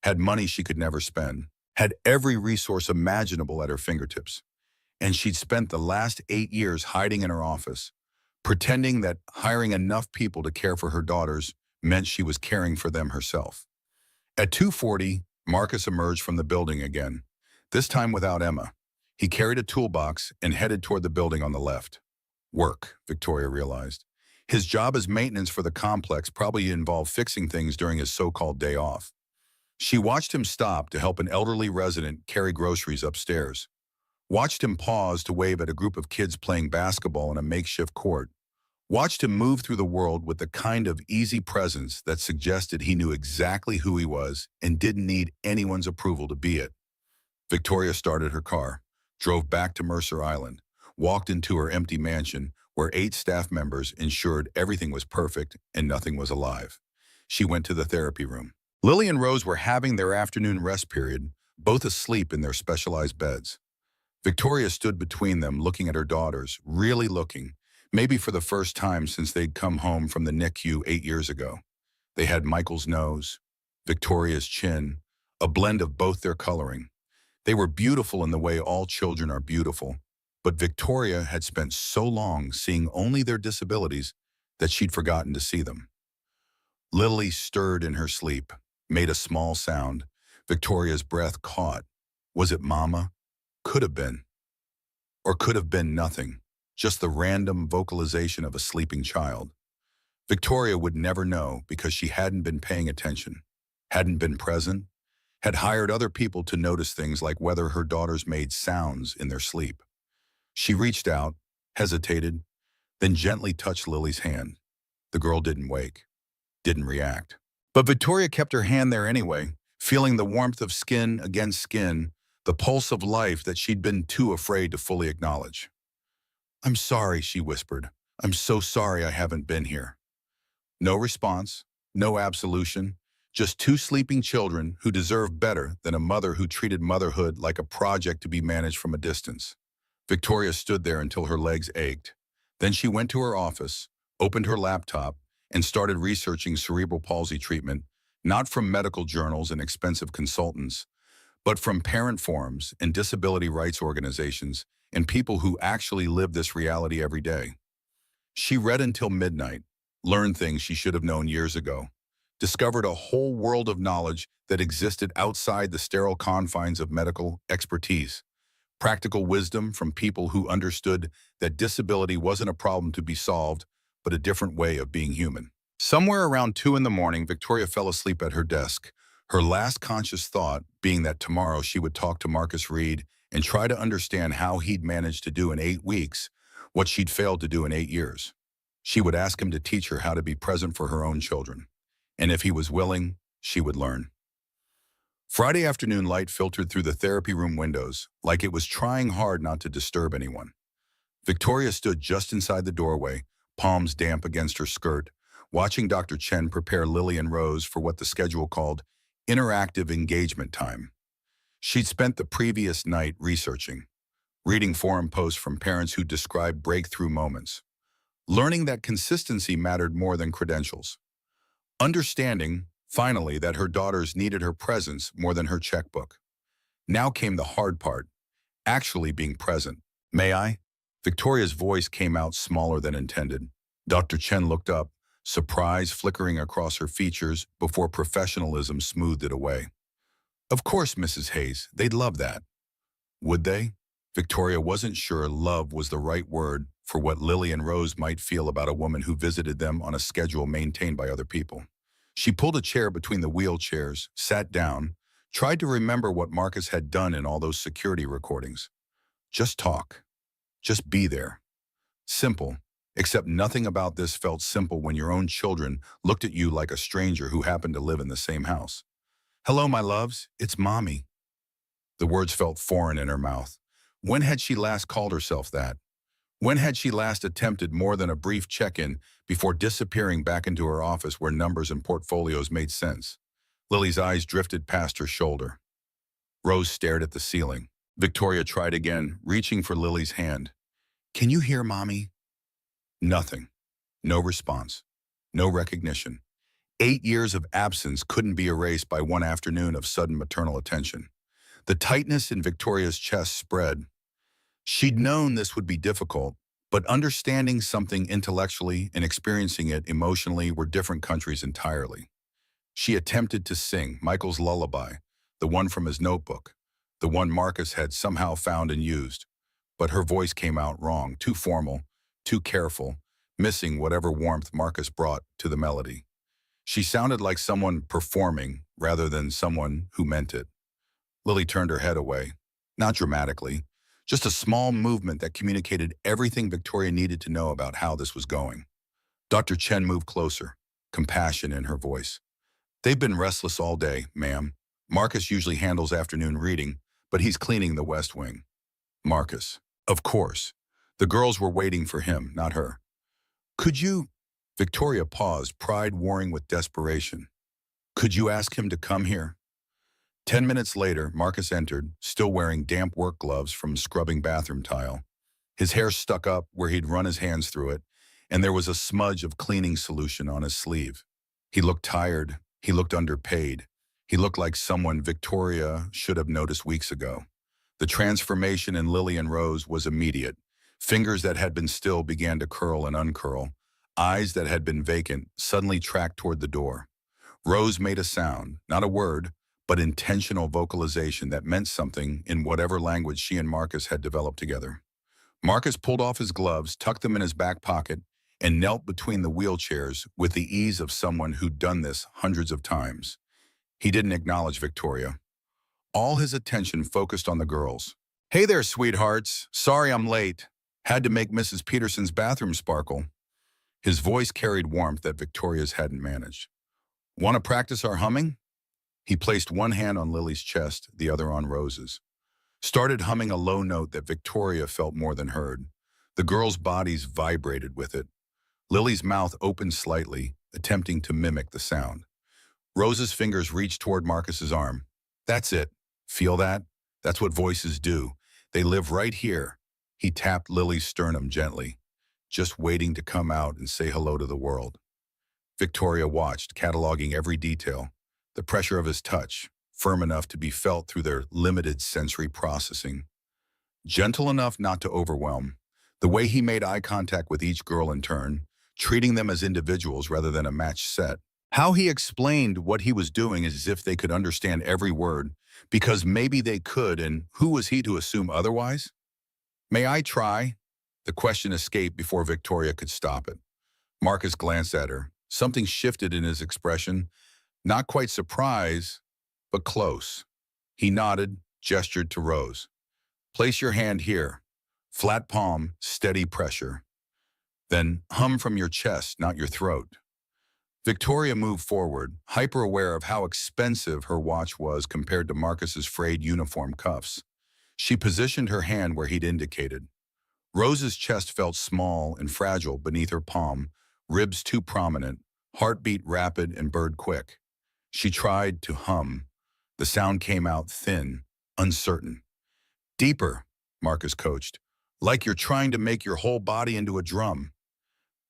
had money she could never spend, had every resource imaginable at her fingertips. And she'd spent the last 8 years hiding in her office, pretending that hiring enough people to care for her daughters meant she was caring for them herself. At 2:40, Marcus emerged from the building again, this time without Emma. He carried a toolbox and headed toward the building on the left. Work, Victoria realized. His job as maintenance for the complex probably involved fixing things during his so-called day off. She watched him stop to help an elderly resident carry groceries upstairs, watched him pause to wave at a group of kids playing basketball in a makeshift court, watched him move through the world with the kind of easy presence that suggested he knew exactly who he was and didn't need anyone's approval to be it. Victoria started her car, drove back to Mercer Island, walked into her empty mansion where 8 staff members ensured everything was perfect and nothing was alive. She went to the therapy room. Lily and Rose were having their afternoon rest period, both asleep in their specialized beds. Victoria stood between them, looking at her daughters, really looking, maybe for the first time since they'd come home from the NICU 8 years ago. They had Michael's nose, Victoria's chin, a blend of both their coloring. They were beautiful in the way all children are beautiful, but Victoria had spent so long seeing only their disabilities that she'd forgotten to see them. Lily stirred in her sleep, made a small sound. Victoria's breath caught. Was it Mama? Could have been. Or could have been nothing, just the random vocalization of a sleeping child. Victoria would never know because she hadn't been paying attention, hadn't been present, had hired other people to notice things like whether her daughters made sounds in their sleep. She reached out, hesitated, then gently touched Lily's hand. The girl didn't wake, didn't react. But Victoria kept her hand there anyway, feeling the warmth of skin against skin, the pulse of life that she'd been too afraid to fully acknowledge. "I'm sorry," she whispered. "I'm so sorry I haven't been here." No response, no absolution, just 2 sleeping children who deserved better than a mother who treated motherhood like a project to be managed from a distance. Victoria stood there until her legs ached. Then she went to her office, opened her laptop, and started researching cerebral palsy treatment, not from medical journals and expensive consultants, but from parent forums and disability rights organizations and people who actually live this reality every day. She read until midnight, learned things she should have known years ago, discovered a whole world of knowledge that existed outside the sterile confines of medical expertise, practical wisdom from people who understood that disability wasn't a problem to be solved, but a different way of being human. Somewhere around 2 in the morning, Victoria fell asleep at her desk, her last conscious thought being that tomorrow she would talk to Marcus Reed and try to understand how he'd managed to do in 8 weeks what she'd failed to do in 8 years. She would ask him to teach her how to be present for her own children. And if he was willing, she would learn. Friday afternoon light filtered through the therapy room windows, like it was trying hard not to disturb anyone. Victoria stood just inside the doorway, palms damp against her skirt, watching Dr. Chen prepare Lily and Rose for what the schedule called interactive engagement time. She'd spent the previous night researching, reading forum posts from parents who described breakthrough moments, learning that consistency mattered more than credentials, understanding, finally, that her daughters needed her presence more than her checkbook. Now came the hard part, actually being present. "May I?" Victoria's voice came out smaller than intended. Dr. Chen looked up, surprise flickering across her features before professionalism smoothed it away. "Of course, Mrs. Hayes, they'd love that." Would they? Victoria wasn't sure love was the right word for what Lily and Rose might feel about a woman who visited them on a schedule maintained by other people. She pulled a chair between the wheelchairs, sat down, tried to remember what Marcus had done in all those security recordings. Just talk. Just be there. Simple. Except nothing about this felt simple when your own children looked at you like a stranger who happened to live in the same house. "Hello, my loves. It's Mommy." The words felt foreign in her mouth. When had she last called herself that? When had she last attempted more than a brief check-in before disappearing back into her office where numbers and portfolios made sense? Lily's eyes drifted past her shoulder. Rose stared at the ceiling. Victoria tried again, reaching for Lily's hand. "Can you hear Mommy?" Nothing. No response. No recognition. 8 years of absence couldn't be erased by one afternoon of sudden maternal attention. The tightness in Victoria's chest spread. She'd known this would be difficult, but understanding something intellectually and experiencing it emotionally were different countries entirely. She attempted to sing Michael's lullaby, the one from his notebook, the one Marcus had somehow found and used, but her voice came out wrong, too formal, too careful, missing whatever warmth Marcus brought to the melody. She sounded like someone performing rather than someone who meant it. Lily turned her head away, not dramatically, just a small movement that communicated everything Victoria needed to know about how this was going. Dr. Chen moved closer, compassion in her voice. They've been restless all day, ma'am. Marcus usually handles afternoon reading, but he's cleaning the West Wing. Marcus. Of course. The girls were waiting for him, not her. Could you? Victoria paused, pride warring with desperation. Could you ask him to come here? 10 minutes later, Marcus entered, still wearing damp work gloves from scrubbing bathroom tile. His hair stuck up where he'd run his hands through it, and there was a smudge of cleaning solution on his sleeve. He looked tired. He looked underpaid. He looked like someone Victoria should have noticed weeks ago. The transformation in Lily and Rose was immediate. Fingers that had been still began to curl and uncurl. Eyes that had been vacant suddenly tracked toward the door. Rose made a sound, not a word, but intentional vocalization that meant something in whatever language she and Marcus had developed together. Marcus pulled off his gloves, tucked them in his back pocket, and knelt between the wheelchairs with the ease of someone who'd done this hundreds of times. He didn't acknowledge Victoria. All his attention focused on the girls. Hey there, sweethearts. Sorry I'm late. Had to make Mrs. Peterson's bathroom sparkle. His voice carried warmth that Victoria's hadn't managed. Want to practice our humming? He placed one hand on Lily's chest, the other on Rose's. Started humming a low note that Victoria felt more than heard. The girls' bodies vibrated with it. Lily's mouth opened slightly, attempting to mimic the sound. Rose's fingers reached toward Marcus's arm. That's it. Feel that? That's what voices do. They live right here. He tapped Lily's sternum gently, just waiting to come out and say hello to the world. Victoria watched, cataloging every detail. The pressure of his touch, firm enough to be felt through their limited sensory processing. Gentle enough not to overwhelm. The way he made eye contact with each girl in turn, treating them as individuals rather than a matched set. How he explained what he was doing as if they could understand every word, because maybe they could, and who was he to assume otherwise? May I try? The question escaped before Victoria could stop it. Marcus glanced at her. Something shifted in his expression. Not quite surprise, but close. He nodded, gestured to Rose. Place your hand here. Flat palm, steady pressure. Then hum from your chest, not your throat. Victoria moved forward, hyper-aware of how expensive her watch was compared to Marcus's frayed uniform cuffs. She positioned her hand where he'd indicated. Rose's chest felt small and fragile beneath her palm, ribs too prominent, heartbeat rapid and bird quick. She tried to hum. The sound came out thin, uncertain. Deeper, Marcus coached, like you're trying to make your whole body into a drum.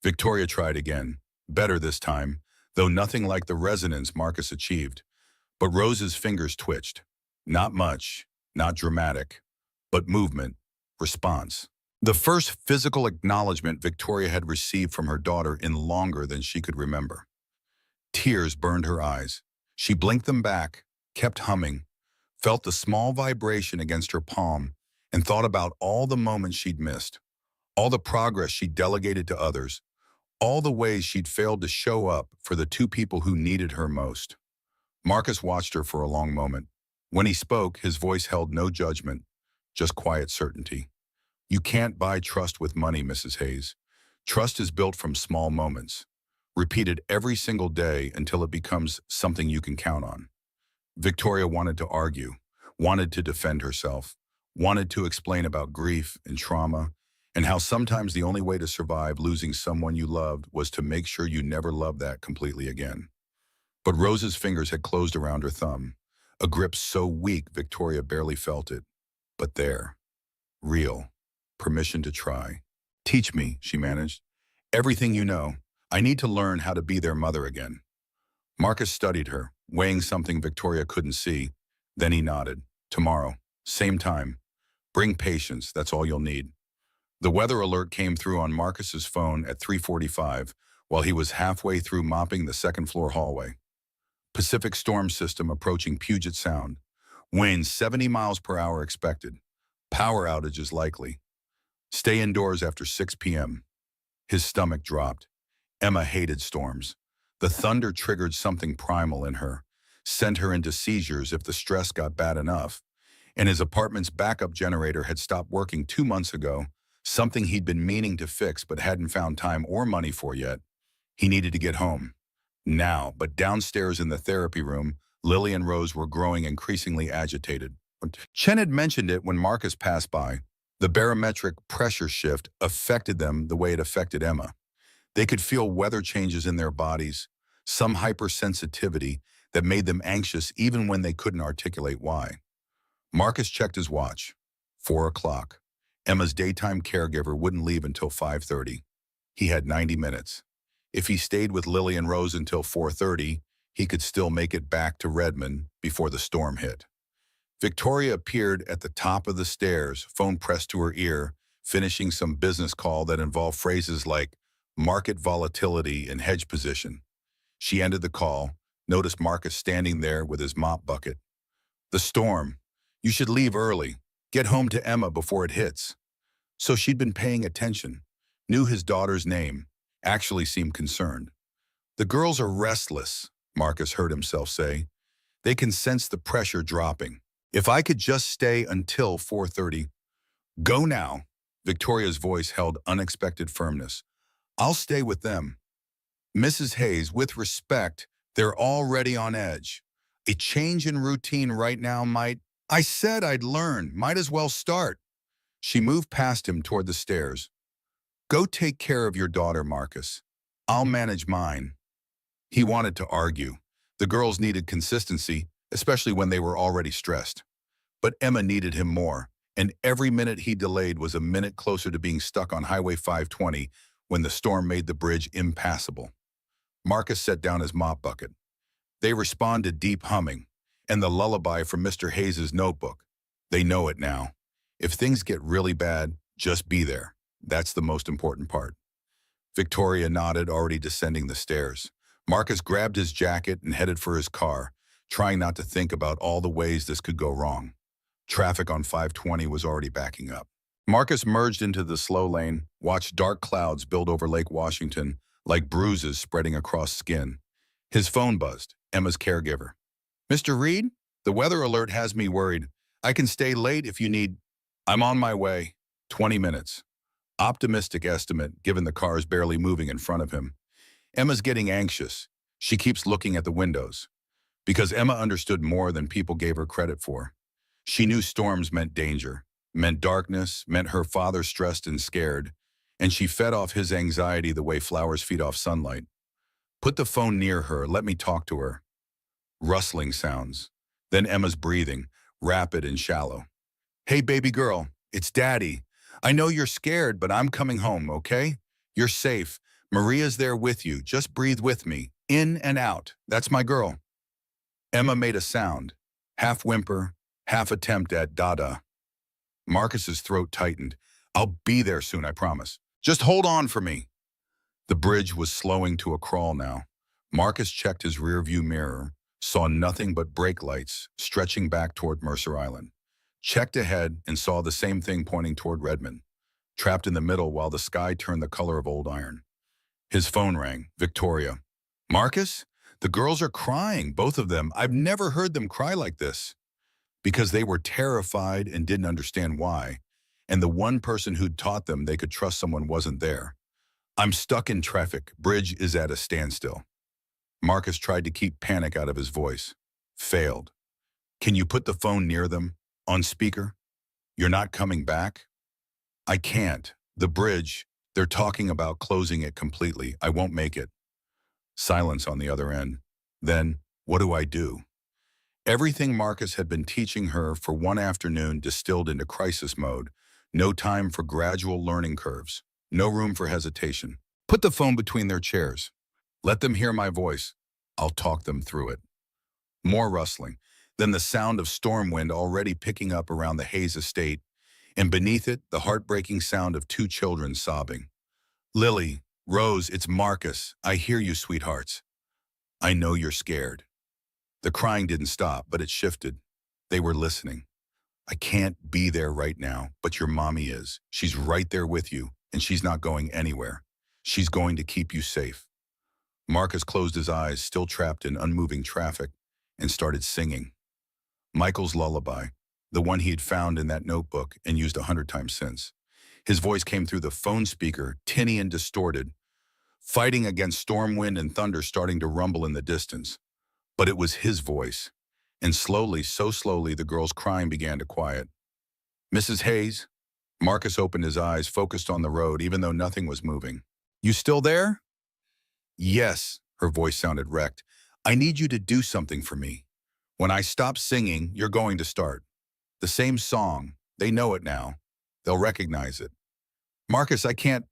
Victoria tried again, better this time, though nothing like the resonance Marcus achieved. But Rose's fingers twitched. Not much, not dramatic, but movement, response. The first physical acknowledgement Victoria had received from her daughter in longer than she could remember. Tears burned her eyes. She blinked them back, kept humming, felt the small vibration against her palm, and thought about all the moments she'd missed, all the progress she'd delegated to others, all the ways she'd failed to show up for the two people who needed her most. Marcus watched her for a long moment. When he spoke, his voice held no judgment, just quiet certainty. You can't buy trust with money, Mrs. Hayes. Trust is built from small moments, repeated every single day until it becomes something you can count on. Victoria wanted to argue, wanted to defend herself, wanted to explain about grief and trauma, and how sometimes the only way to survive losing someone you loved was to make sure you never loved that completely again. But Rose's fingers had closed around her thumb, a grip so weak Victoria barely felt it. But there, real, permission to try. Teach me, she managed. Everything you know. I need to learn how to be their mother again. Marcus studied her, weighing something Victoria couldn't see. Then he nodded. Tomorrow, same time. Bring patience, that's all you'll need. The weather alert came through on Marcus's phone at 3:45 while he was halfway through mopping the second-floor hallway. Pacific storm system approaching Puget Sound. Winds 70 miles per hour expected. Power outages likely. Stay indoors after 6 p.m. His stomach dropped. Emma hated storms. The thunder triggered something primal in her, sent her into seizures if the stress got bad enough. And his apartment's backup generator had stopped working 2 months ago, something he'd been meaning to fix but hadn't found time or money for yet. He needed to get home. Now, but downstairs in the therapy room, Lily and Rose were growing increasingly agitated. Chen had mentioned it when Marcus passed by. The barometric pressure shift affected them the way it affected Emma. They could feel weather changes in their bodies, some hypersensitivity that made them anxious even when they couldn't articulate why. Marcus checked his watch. 4 o'clock. Emma's daytime caregiver wouldn't leave until 5:30. He had 90 minutes. If he stayed with Lily and Rose until 4:30, he could still make it back to Redmond before the storm hit. Victoria appeared at the top of the stairs, phone pressed to her ear, finishing some business call that involved phrases like market volatility and hedge position. She ended the call, noticed Marcus standing there with his mop bucket. The storm. You should leave early. Get home to Emma before it hits. So she'd been paying attention, knew his daughter's name, actually seemed concerned. The girls are restless, Marcus heard himself say. They can sense the pressure dropping. If I could just stay until 4:30. Go now. Victoria's voice held unexpected firmness. I'll stay with them. Mrs. Hayes, with respect, they're already on edge. A change in routine right now might... I said I'd learn. Might as well start. She moved past him toward the stairs. Go take care of your daughter, Marcus. I'll manage mine. He wanted to argue. The girls needed consistency, especially when they were already stressed. But Emma needed him more, and every minute he delayed was a minute closer to being stuck on Highway 520 when the storm made the bridge impassable. Marcus set down his mop bucket. They responded deep humming, and the lullaby from Mr. Hayes's notebook. They know it now. If things get really bad, just be there. That's the most important part. Victoria nodded, already descending the stairs. Marcus grabbed his jacket and headed for his car, trying not to think about all the ways this could go wrong. Traffic on 520 was already backing up. Marcus merged into the slow lane, watched dark clouds build over Lake Washington like bruises spreading across skin. His phone buzzed, Emma's caregiver. Mr. Reed, the weather alert has me worried. I can stay late if you need... I'm on my way. 20 minutes. Optimistic estimate, given the car's barely moving in front of him. Emma's getting anxious. She keeps looking at the windows. Because Emma understood more than people gave her credit for. She knew storms meant danger, meant darkness, meant her father stressed and scared, and she fed off his anxiety the way flowers feed off sunlight. Put the phone near her, let me talk to her. Rustling sounds. Then Emma's breathing, rapid and shallow. Hey, baby girl, it's Daddy. I know you're scared, but I'm coming home, okay? You're safe. Maria's there with you. Just breathe with me. In and out. That's my girl. Emma made a sound, half whimper, half attempt at dada. Marcus's throat tightened. I'll be there soon, I promise. Just hold on for me. The bridge was slowing to a crawl now. Marcus checked his rearview mirror, saw nothing but brake lights stretching back toward Mercer Island. Checked ahead and saw the same thing pointing toward Redmond, trapped in the middle while the sky turned the color of old iron. His phone rang. Victoria. Marcus? The girls are crying, both of them. I've never heard them cry like this. Because they were terrified and didn't understand why, and the one person who'd taught them they could trust someone wasn't there. I'm stuck in traffic. Bridge is at a standstill. Marcus tried to keep panic out of his voice. Failed. Can you put the phone near them? On speaker? You're not coming back? I can't. The bridge, they're talking about closing it completely. I won't make it. Silence on the other end. Then, what do I do? Everything Marcus had been teaching her for one afternoon distilled into crisis mode. No time for gradual learning curves. No room for hesitation. Put the phone between their chairs. Let them hear my voice. I'll talk them through it. More rustling, then the sound of storm wind already picking up around the Hayes estate, and beneath it, the heartbreaking sound of two children sobbing. Lily, Rose, it's Marcus. I hear you, sweethearts. I know you're scared. The crying didn't stop, but it shifted. They were listening. I can't be there right now, but your mommy is. She's right there with you, and she's not going anywhere. She's going to keep you safe. Marcus closed his eyes, still trapped in unmoving traffic, and started singing. Michael's lullaby, the one he had found in that notebook and used 100 times since. His voice came through the phone speaker, tinny and distorted, fighting against storm wind and thunder starting to rumble in the distance. But it was his voice, and slowly, so slowly, the girl's crying began to quiet. Mrs. Hayes? Marcus opened his eyes, focused on the road, even though nothing was moving. You still there? Yes, her voice sounded wrecked. I need you to do something for me. When I stop singing, you're going to start. The same song. They know it now. They'll recognize it. Marcus, I can't.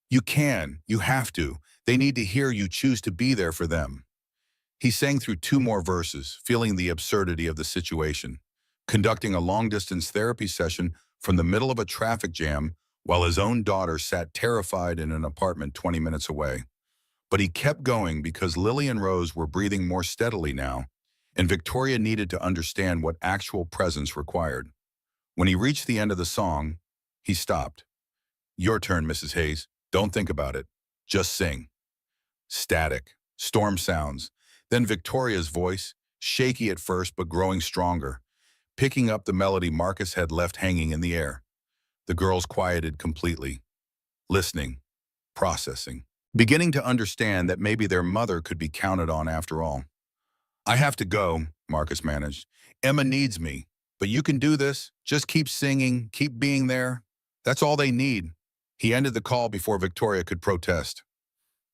You can. You have to. They need to hear you choose to be there for them. He sang through two more verses, feeling the absurdity of the situation, conducting a long-distance therapy session from the middle of a traffic jam while his own daughter sat terrified in an apartment 20 minutes away. But he kept going because Lily and Rose were breathing more steadily now, and Victoria needed to understand what actual presence required. When he reached the end of the song, he stopped. Your turn, Mrs. Hayes. Don't think about it. Just sing. Static. Storm sounds. Then Victoria's voice, shaky at first but growing stronger, picking up the melody Marcus had left hanging in the air. The girls quieted completely, listening, processing, beginning to understand that maybe their mother could be counted on after all. I have to go, Marcus managed. Emma needs me, but you can do this. Just keep singing, keep being there. That's all they need. He ended the call before Victoria could protest.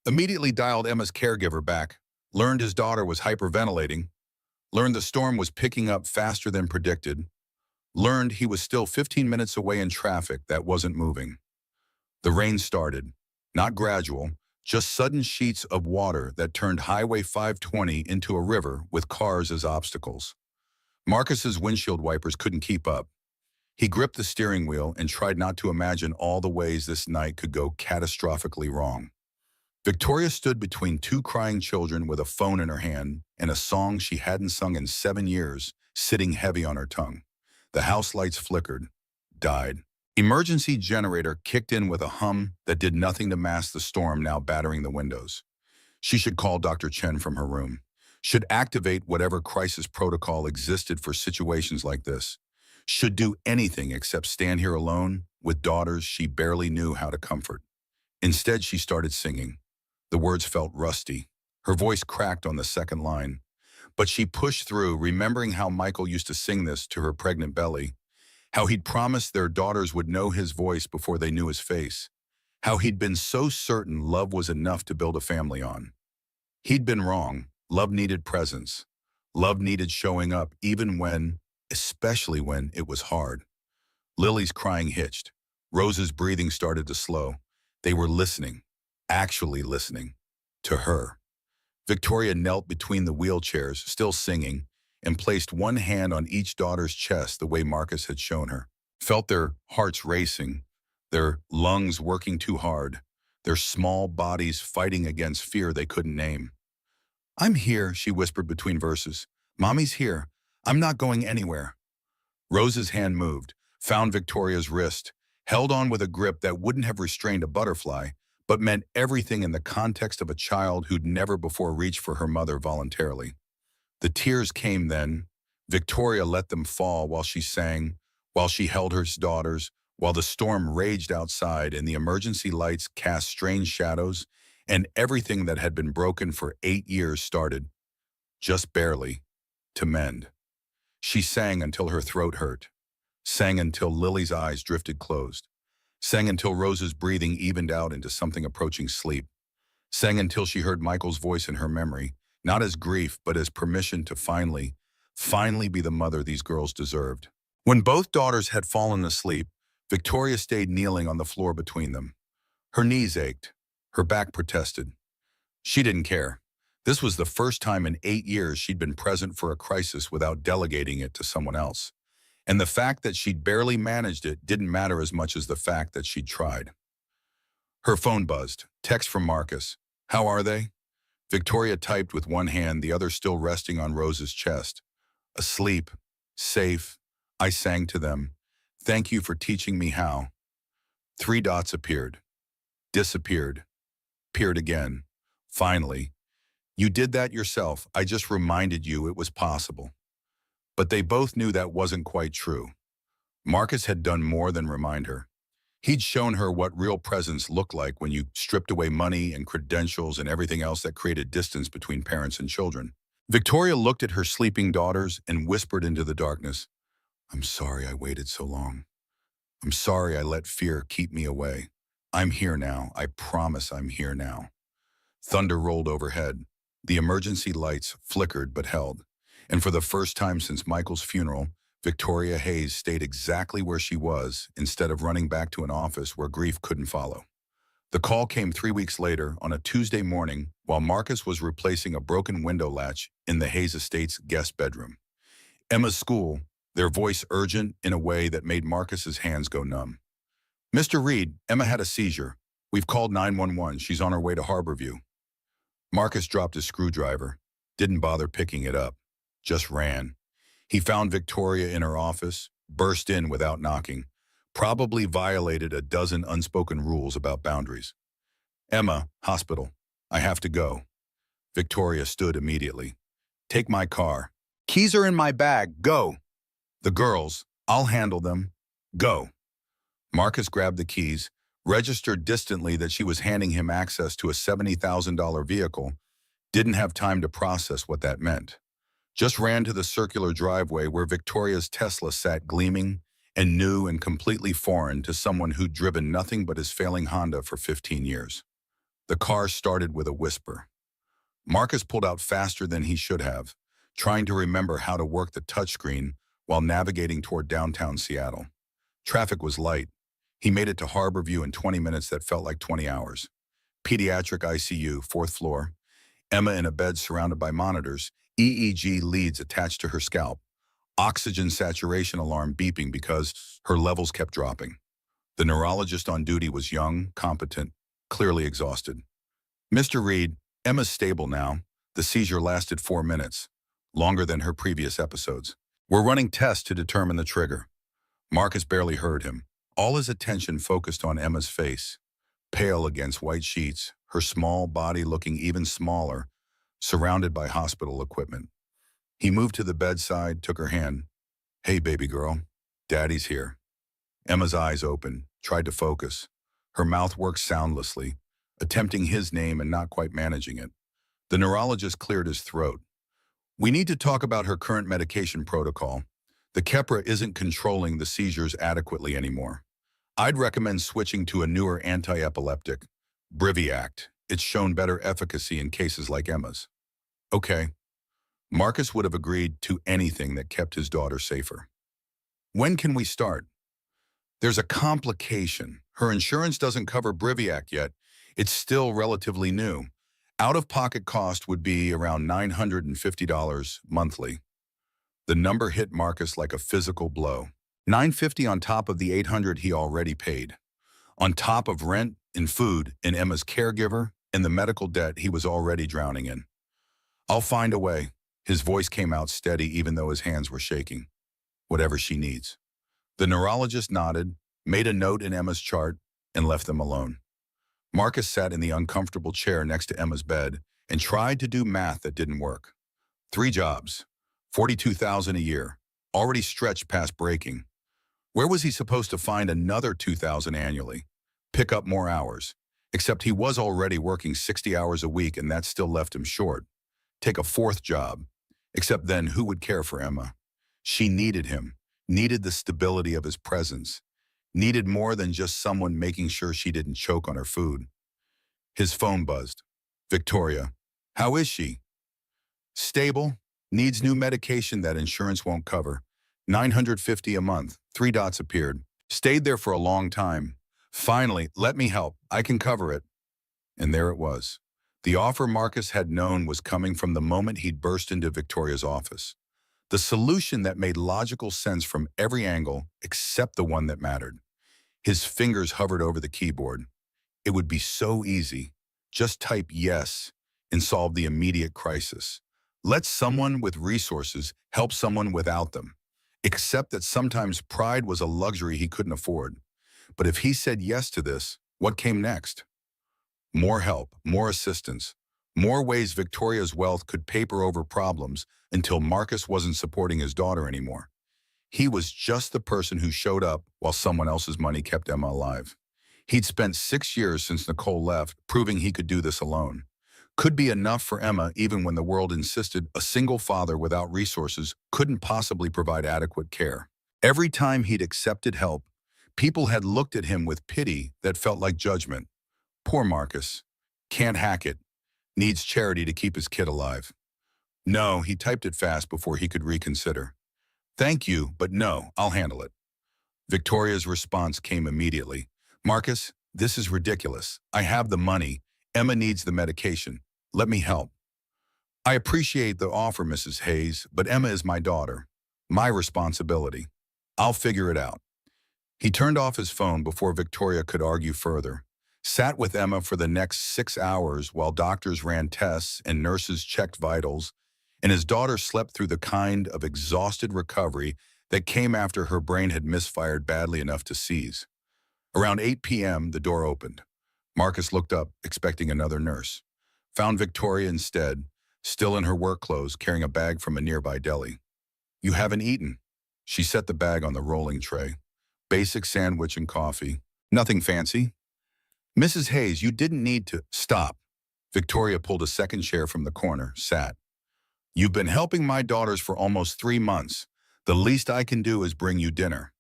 Immediately dialed Emma's caregiver back, learned his daughter was hyperventilating, learned the storm was picking up faster than predicted, learned he was still 15 minutes away in traffic that wasn't moving. The rain started, not gradual, just sudden sheets of water that turned Highway 520 into a river with cars as obstacles. Marcus's windshield wipers couldn't keep up. He gripped the steering wheel and tried not to imagine all the ways this night could go catastrophically wrong. Victoria stood between two crying children with a phone in her hand and a song she hadn't sung in 7 years, sitting heavy on her tongue. The house lights flickered, died. Emergency generator kicked in with a hum that did nothing to mask the storm now battering the windows. She should call Dr. Chen from her room, should activate whatever crisis protocol existed for situations like this, should do anything except stand here alone with daughters she barely knew how to comfort. Instead, she started singing. The words felt rusty. Her voice cracked on the second line. But she pushed through, remembering how Michael used to sing this to her pregnant belly, how he'd promised their daughters would know his voice before they knew his face, how he'd been so certain love was enough to build a family on. He'd been wrong. Love needed presence. Love needed showing up even when, especially when it was hard. Lily's crying hitched. Rose's breathing started to slow. They were listening, actually listening, to her. Victoria knelt between the wheelchairs, still singing, and placed one hand on each daughter's chest the way Marcus had shown her. Felt their hearts racing, their lungs working too hard, their small bodies fighting against fear they couldn't name. I'm here, she whispered between verses. Mommy's here. I'm not going anywhere. Rose's hand moved, found Victoria's wrist, held on with a grip that wouldn't have restrained a butterfly, but meant everything in the context of a child who'd never before reached for her mother voluntarily. The tears came then. Victoria let them fall while she sang, while she held her daughters, while the storm raged outside and the emergency lights cast strange shadows, and everything that had been broken for 8 years started, just barely, to mend. She sang until her throat hurt, sang until Lily's eyes drifted closed, sang until Rose's breathing evened out into something approaching sleep, sang until she heard Michael's voice in her memory, not as grief, but as permission to finally be the mother these girls deserved. When both daughters had fallen asleep, Victoria stayed kneeling on the floor between them. Her knees ached. Her back protested. She didn't care. This was the first time in 8 years she'd been present for a crisis without delegating it to someone else. And the fact that she'd barely managed it didn't matter as much as the fact that she'd tried. Her phone buzzed. Text from Marcus. How are they? Victoria typed with one hand, the other still resting on Rose's chest. Asleep. Safe. I sang to them. Thank you for teaching me how. 3 dots appeared. Disappeared. Appeared again. Finally. You did that yourself. I just reminded you it was possible. But they both knew that wasn't quite true. Marcus had done more than remind her. He'd shown her what real presence looked like when you stripped away money and credentials and everything else that created distance between parents and children. Victoria looked at her sleeping daughters and whispered into the darkness, I'm sorry I waited so long. I'm sorry I let fear keep me away. I'm here now. I promise I'm here now. Thunder rolled overhead. The emergency lights flickered but held. And for the first time since Michael's funeral, Victoria Hayes stayed exactly where she was instead of running back to an office where grief couldn't follow. The call came 3 weeks later on a Tuesday morning while Marcus was replacing a broken window latch in the Hayes estate's guest bedroom. Emma's school, their voice urgent in a way that made Marcus's hands go numb. Mr. Reed, Emma had a seizure. We've called 911. She's on her way to Harborview. Marcus dropped his screwdriver, didn't bother picking it up, just ran. He found Victoria in her office, burst in without knocking, probably violated a dozen unspoken rules about boundaries. Emma, hospital. I have to go. Victoria stood immediately. Take my car. Keys are in my bag. Go. The girls. I'll handle them. Go. Marcus grabbed the keys, registered distantly that she was handing him access to a $70,000 vehicle, didn't have time to process what that meant. Just ran to the circular driveway where Victoria's Tesla sat gleaming and new and completely foreign to someone who'd driven nothing but his failing Honda for 15 years. The car started with a whisper. Marcus pulled out faster than he should have, trying to remember how to work the touchscreen while navigating toward downtown Seattle. Traffic was light. He made it to Harborview in 20 minutes that felt like 20 hours. Pediatric ICU, 4th floor. Emma in a bed surrounded by monitors, EEG leads attached to her scalp. Oxygen saturation alarm beeping because her levels kept dropping. The neurologist on duty was young, competent, clearly exhausted. Mr. Reed, Emma's stable now. The seizure lasted 4 minutes, longer than her previous episodes. We're running tests to determine the trigger. Marcus barely heard him. All his attention focused on Emma's face, pale against white sheets, her small body looking even smaller, surrounded by hospital equipment. He moved to the bedside, took her hand. Hey, baby girl, Daddy's here. Emma's eyes opened, tried to focus. Her mouth worked soundlessly, attempting his name and not quite managing it. The neurologist cleared his throat. We need to talk about her current medication protocol. The Keppra isn't controlling the seizures adequately anymore. I'd recommend switching to a newer anti-epileptic, Briviact. It's shown better efficacy in cases like Emma's. Okay. Marcus would have agreed to anything that kept his daughter safer. When can we start? There's a complication. Her insurance doesn't cover Briviact yet. It's still relatively new. Out-of-pocket cost would be around $950 monthly. The number hit Marcus like a physical blow. $950 on top of the $800 he already paid. On top of rent and food and Emma's caregiver and the medical debt he was already drowning in. I'll find a way. His voice came out steady even though his hands were shaking. Whatever she needs. The neurologist nodded, made a note in Emma's chart, and left them alone. Marcus sat in the uncomfortable chair next to Emma's bed and tried to do math that didn't work. 3 jobs, $42,000 a year, already stretched past breaking. Where was he supposed to find another $2,000 annually? Pick up more hours. Except he was already working 60 hours a week and that still left him short. Take a 4th job. Except then who would care for Emma? She needed him, needed the stability of his presence, needed more than just someone making sure she didn't choke on her food. His phone buzzed. Victoria. How is she? Stable. Needs new medication that insurance won't cover. $950 a month. 3 dots appeared. Stayed there for a long time. Finally, let me help. I can cover it. And there it was. The offer Marcus had known was coming from the moment he'd burst into Victoria's office. The solution that made logical sense from every angle except the one that mattered. His fingers hovered over the keyboard. It would be so easy. Just type yes and solve the immediate crisis. Let someone with resources help someone without them. Except that sometimes pride was a luxury he couldn't afford. But if he said yes to this, what came next? More help, more assistance, more ways Victoria's wealth could paper over problems until Marcus wasn't supporting his daughter anymore. He was just the person who showed up while someone else's money kept Emma alive. He'd spent 6 years since Nicole left, proving he could do this alone. Could be enough for Emma even when the world insisted a single father without resources couldn't possibly provide adequate care. Every time he'd accepted help, people had looked at him with pity that felt like judgment. Poor Marcus. Can't hack it. Needs charity to keep his kid alive. No, he typed it fast before he could reconsider. Thank you, but no, I'll handle it. Victoria's response came immediately. Marcus, this is ridiculous. I have the money. Emma needs the medication. Let me help. I appreciate the offer, Mrs. Hayes, but Emma is my daughter. My responsibility. I'll figure it out. He turned off his phone before Victoria could argue further. Sat with Emma for the next 6 hours while doctors ran tests and nurses checked vitals, and his daughter slept through the kind of exhausted recovery that came after her brain had misfired badly enough to seize. Around 8 p.m., the door opened. Marcus looked up, expecting another nurse. Found Victoria instead, still in her work clothes, carrying a bag from a nearby deli. You haven't eaten. She set the bag on the rolling tray. Basic sandwich and coffee. Nothing fancy. Mrs. Hayes, you didn't need to stop. Victoria pulled a second chair from the corner, sat. You've been helping my daughters for almost 3 months. The least I can do is bring you dinner.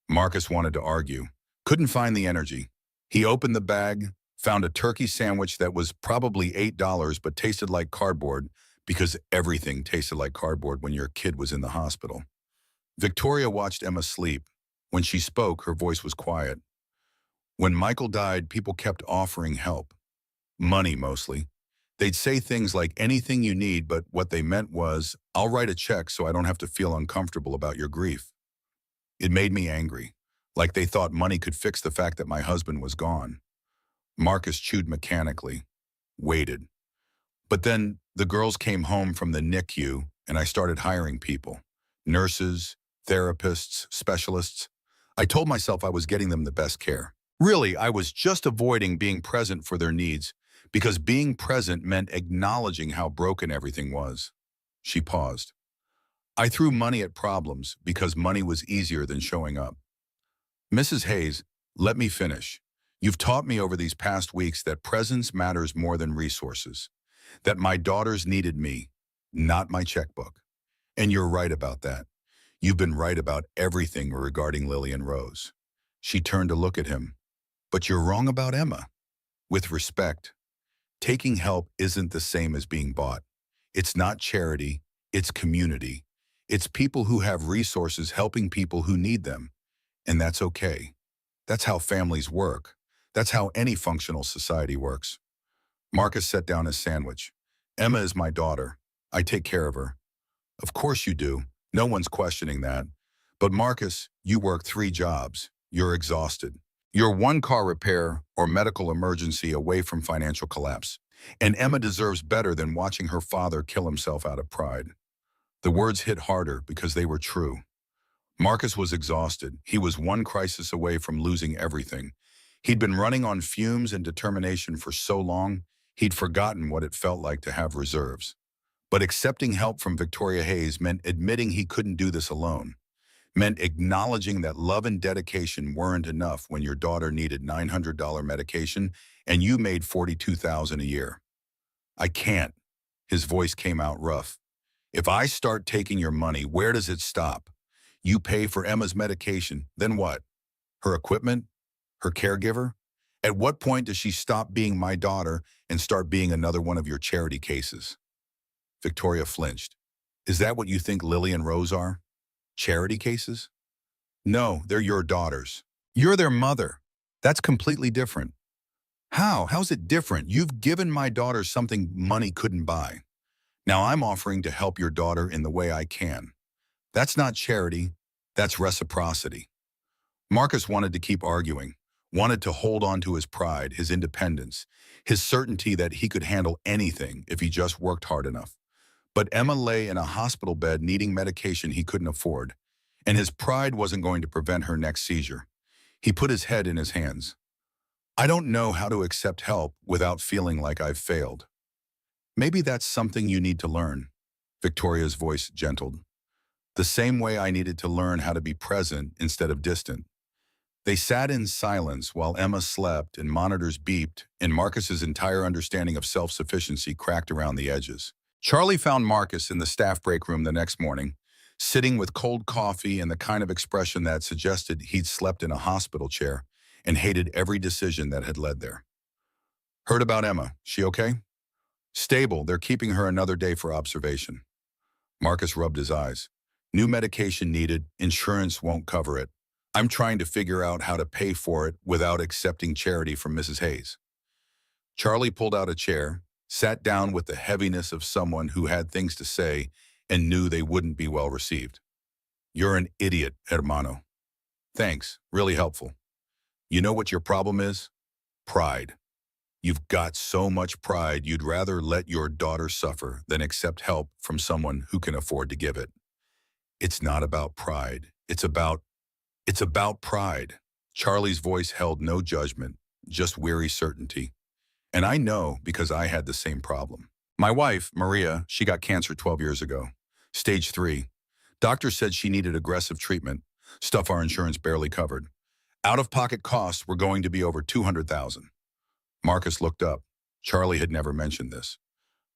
Marcus wanted to argue. Couldn't find the energy. He opened the bag, found a turkey sandwich that was probably $8 but tasted like cardboard because everything tasted like cardboard when your kid was in the hospital. Victoria watched Emma sleep. When she spoke, her voice was quiet. When Michael died, people kept offering help. Money, mostly. They'd say things like, anything you need, but what they meant was, I'll write a check so I don't have to feel uncomfortable about your grief. It made me angry, like they thought money could fix the fact that my husband was gone. Marcus chewed mechanically, waited. But then the girls came home from the NICU and I started hiring people. Nurses, therapists, specialists. I told myself I was getting them the best care. Really, I was just avoiding being present for their needs because being present meant acknowledging how broken everything was. She paused. I threw money at problems because money was easier than showing up. Mrs. Hayes, let me finish. You've taught me over these past weeks that presence matters more than resources, that my daughters needed me, not my checkbook. And you're right about that. You've been right about everything regarding Lily and Rose. She turned to look at him. But you're wrong about Emma. With respect, taking help isn't the same as being bought. It's not charity, it's community. It's people who have resources helping people who need them. And that's okay. That's how families work. That's how any functional society works. Marcus set down his sandwich. Emma is my daughter. I take care of her. Of course you do. No one's questioning that. But Marcus, you work 3 jobs. You're exhausted. You're 1 car repair or medical emergency away from financial collapse. And Emma deserves better than watching her father kill himself out of pride. The words hit harder because they were true. Marcus was exhausted. He was 1 crisis away from losing everything. He'd been running on fumes and determination for so long, he'd forgotten what it felt like to have reserves. But accepting help from Victoria Hayes meant admitting he couldn't do this alone. Meant acknowledging that love and dedication weren't enough when your daughter needed $900 medication and you made $42,000 a year. I can't. His voice came out rough. If I start taking your money, where does it stop? You pay for Emma's medication, then what? Her equipment? Her caregiver? At what point does she stop being my daughter and start being another one of your charity cases? Victoria flinched. Is that what you think Lily and Rose are? Charity cases? No, they're your daughters. You're their mother. That's completely different. How? How's it different? You've given my daughter something money couldn't buy. Now I'm offering to help your daughter in the way I can. That's not charity, that's reciprocity. Marcus wanted to keep arguing, wanted to hold on to his pride, his independence, his certainty that he could handle anything if he just worked hard enough. But Emma lay in a hospital bed needing medication he couldn't afford, and his pride wasn't going to prevent her next seizure. He put his head in his hands. I don't know how to accept help without feeling like I've failed. Maybe that's something you need to learn, Victoria's voice gentled. The same way I needed to learn how to be present instead of distant. They sat in silence while Emma slept and monitors beeped and Marcus's entire understanding of self-sufficiency cracked around the edges. Charlie found Marcus in the staff break room the next morning, sitting with cold coffee and the kind of expression that suggested he'd slept in a hospital chair and hated every decision that had led there. Heard about Emma. She okay? Stable. They're keeping her another day for observation. Marcus rubbed his eyes. New medication needed. Insurance won't cover it. I'm trying to figure out how to pay for it without accepting charity from Mrs. Hayes. Charlie pulled out a chair, sat down with the heaviness of someone who had things to say and knew they wouldn't be well received. You're an idiot, hermano. Thanks. Really helpful. You know what your problem is? Pride. You've got so much pride you'd rather let your daughter suffer than accept help from someone who can afford to give it. It's not about pride. It's about pride. Charlie's voice held no judgment, just weary certainty. And I know because I had the same problem. My wife, Maria, she got cancer 12 years ago. Stage 3. Doctor said she needed aggressive treatment, stuff our insurance barely covered. Out-of-pocket costs were going to be over $200,000. Marcus looked up. Charlie had never mentioned this.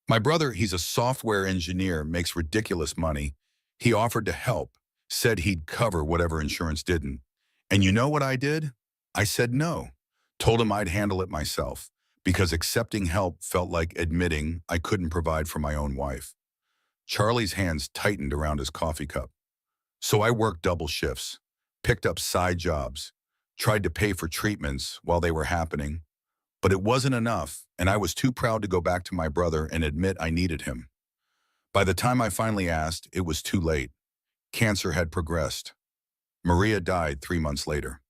My brother, he's a software engineer, makes ridiculous money. He offered to help, said he'd cover whatever insurance didn't. And you know what I did? I said no. Told him I'd handle it myself, because accepting help felt like admitting I couldn't provide for my own wife. Charlie's hands tightened around his coffee cup. So I worked double shifts, picked up side jobs, tried to pay for treatments while they were happening. But it wasn't enough, and I was too proud to go back to my brother and admit I needed him. By the time I finally asked, it was too late. Cancer had progressed. Maria died 3 months later.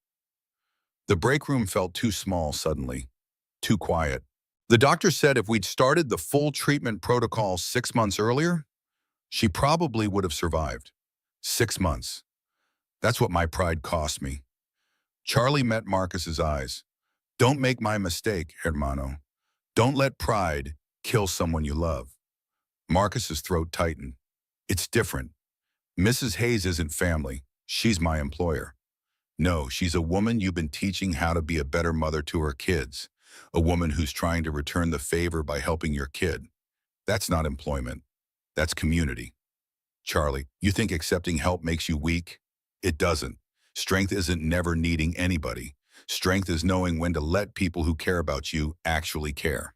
The break room felt too small suddenly, too quiet. The doctor said if we'd started the full treatment protocol 6 months earlier, she probably would have survived. 6 months. That's what my pride cost me. Charlie met Marcus's eyes. Don't make my mistake, hermano. Don't let pride kill someone you love. Marcus's throat tightened. It's different. Mrs. Hayes isn't family. She's my employer. No, she's a woman you've been teaching how to be a better mother to her kids. A woman who's trying to return the favor by helping your kid. That's not employment. That's community. Charlie, you think accepting help makes you weak? It doesn't. Strength isn't never needing anybody. Strength is knowing when to let people who care about you actually care.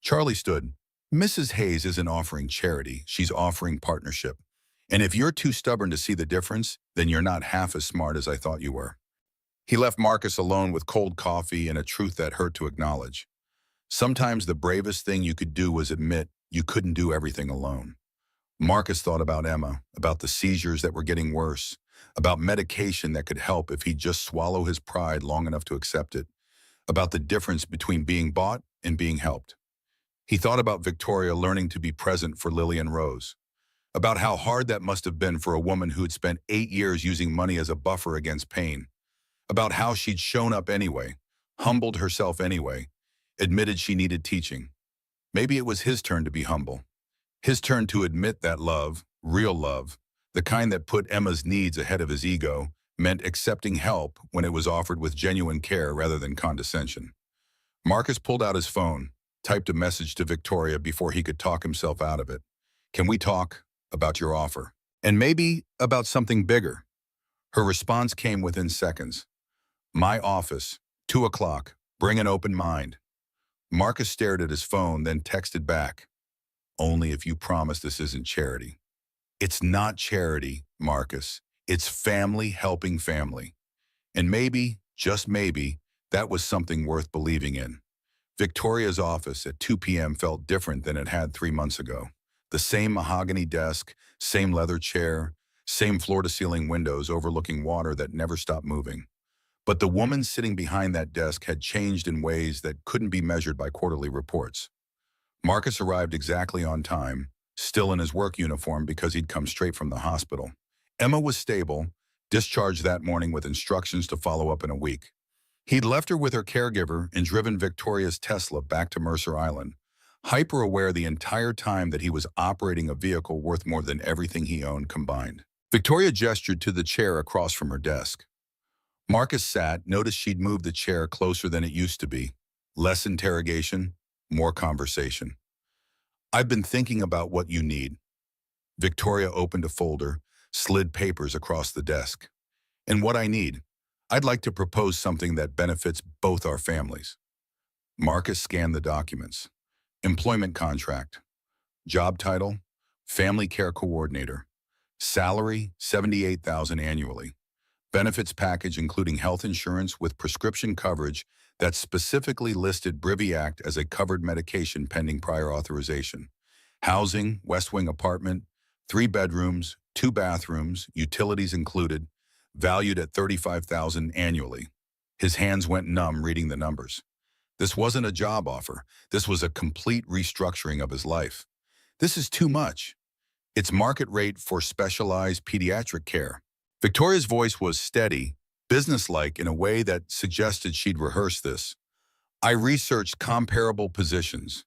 Charlie stood. Mrs. Hayes isn't offering charity. She's offering partnership. And if you're too stubborn to see the difference, then you're not half as smart as I thought you were. He left Marcus alone with cold coffee and a truth that hurt to acknowledge. Sometimes the bravest thing you could do was admit you couldn't do everything alone. Marcus thought about Emma, about the seizures that were getting worse, about medication that could help if he'd just swallow his pride long enough to accept it, about the difference between being bought and being helped. He thought about Victoria learning to be present for Lily and Rose, about how hard that must have been for a woman who'd spent 8 years using money as a buffer against pain, about how she'd shown up anyway, humbled herself anyway, admitted she needed teaching. Maybe it was his turn to be humble, his turn to admit that love, real love, the kind that put Emma's needs ahead of his ego, meant accepting help when it was offered with genuine care rather than condescension. Marcus pulled out his phone, typed a message to Victoria before he could talk himself out of it. Can we talk about your offer? And maybe about something bigger. Her response came within seconds. My office, 2 o'clock, bring an open mind. Marcus stared at his phone, then texted back. Only if you promise this isn't charity. It's not charity, Marcus. It's family helping family. And maybe, just maybe, that was something worth believing in. Victoria's office at 2 p.m. felt different than it had 3 months ago. The same mahogany desk, same leather chair, same floor-to-ceiling windows overlooking water that never stopped moving. But the woman sitting behind that desk had changed in ways that couldn't be measured by quarterly reports. Marcus arrived exactly on time, still in his work uniform because he'd come straight from the hospital. Emma was stable, discharged that morning with instructions to follow up in a week. He'd left her with her caregiver and driven Victoria's Tesla back to Mercer Island, hyper-aware the entire time that he was operating a vehicle worth more than everything he owned combined. Victoria gestured to the chair across from her desk. Marcus sat, noticed she'd moved the chair closer than it used to be. Less interrogation, more conversation. "I've been thinking about what you need." Victoria opened a folder, slid papers across the desk. "And what I need? I'd like to propose something that benefits both our families." Marcus scanned the documents. Employment contract. Job title, Family Care Coordinator. Salary, $78,000 annually. Benefits package including health insurance with prescription coverage that specifically listed Briviact as a covered medication pending prior authorization. Housing, West Wing apartment, 3 bedrooms, 2 bathrooms, utilities included, valued at $35,000 annually. His hands went numb reading the numbers. This wasn't a job offer. This was a complete restructuring of his life. This is too much. It's market rate for specialized pediatric care. Victoria's voice was steady, businesslike in a way that suggested she'd rehearsed this. "I researched comparable positions.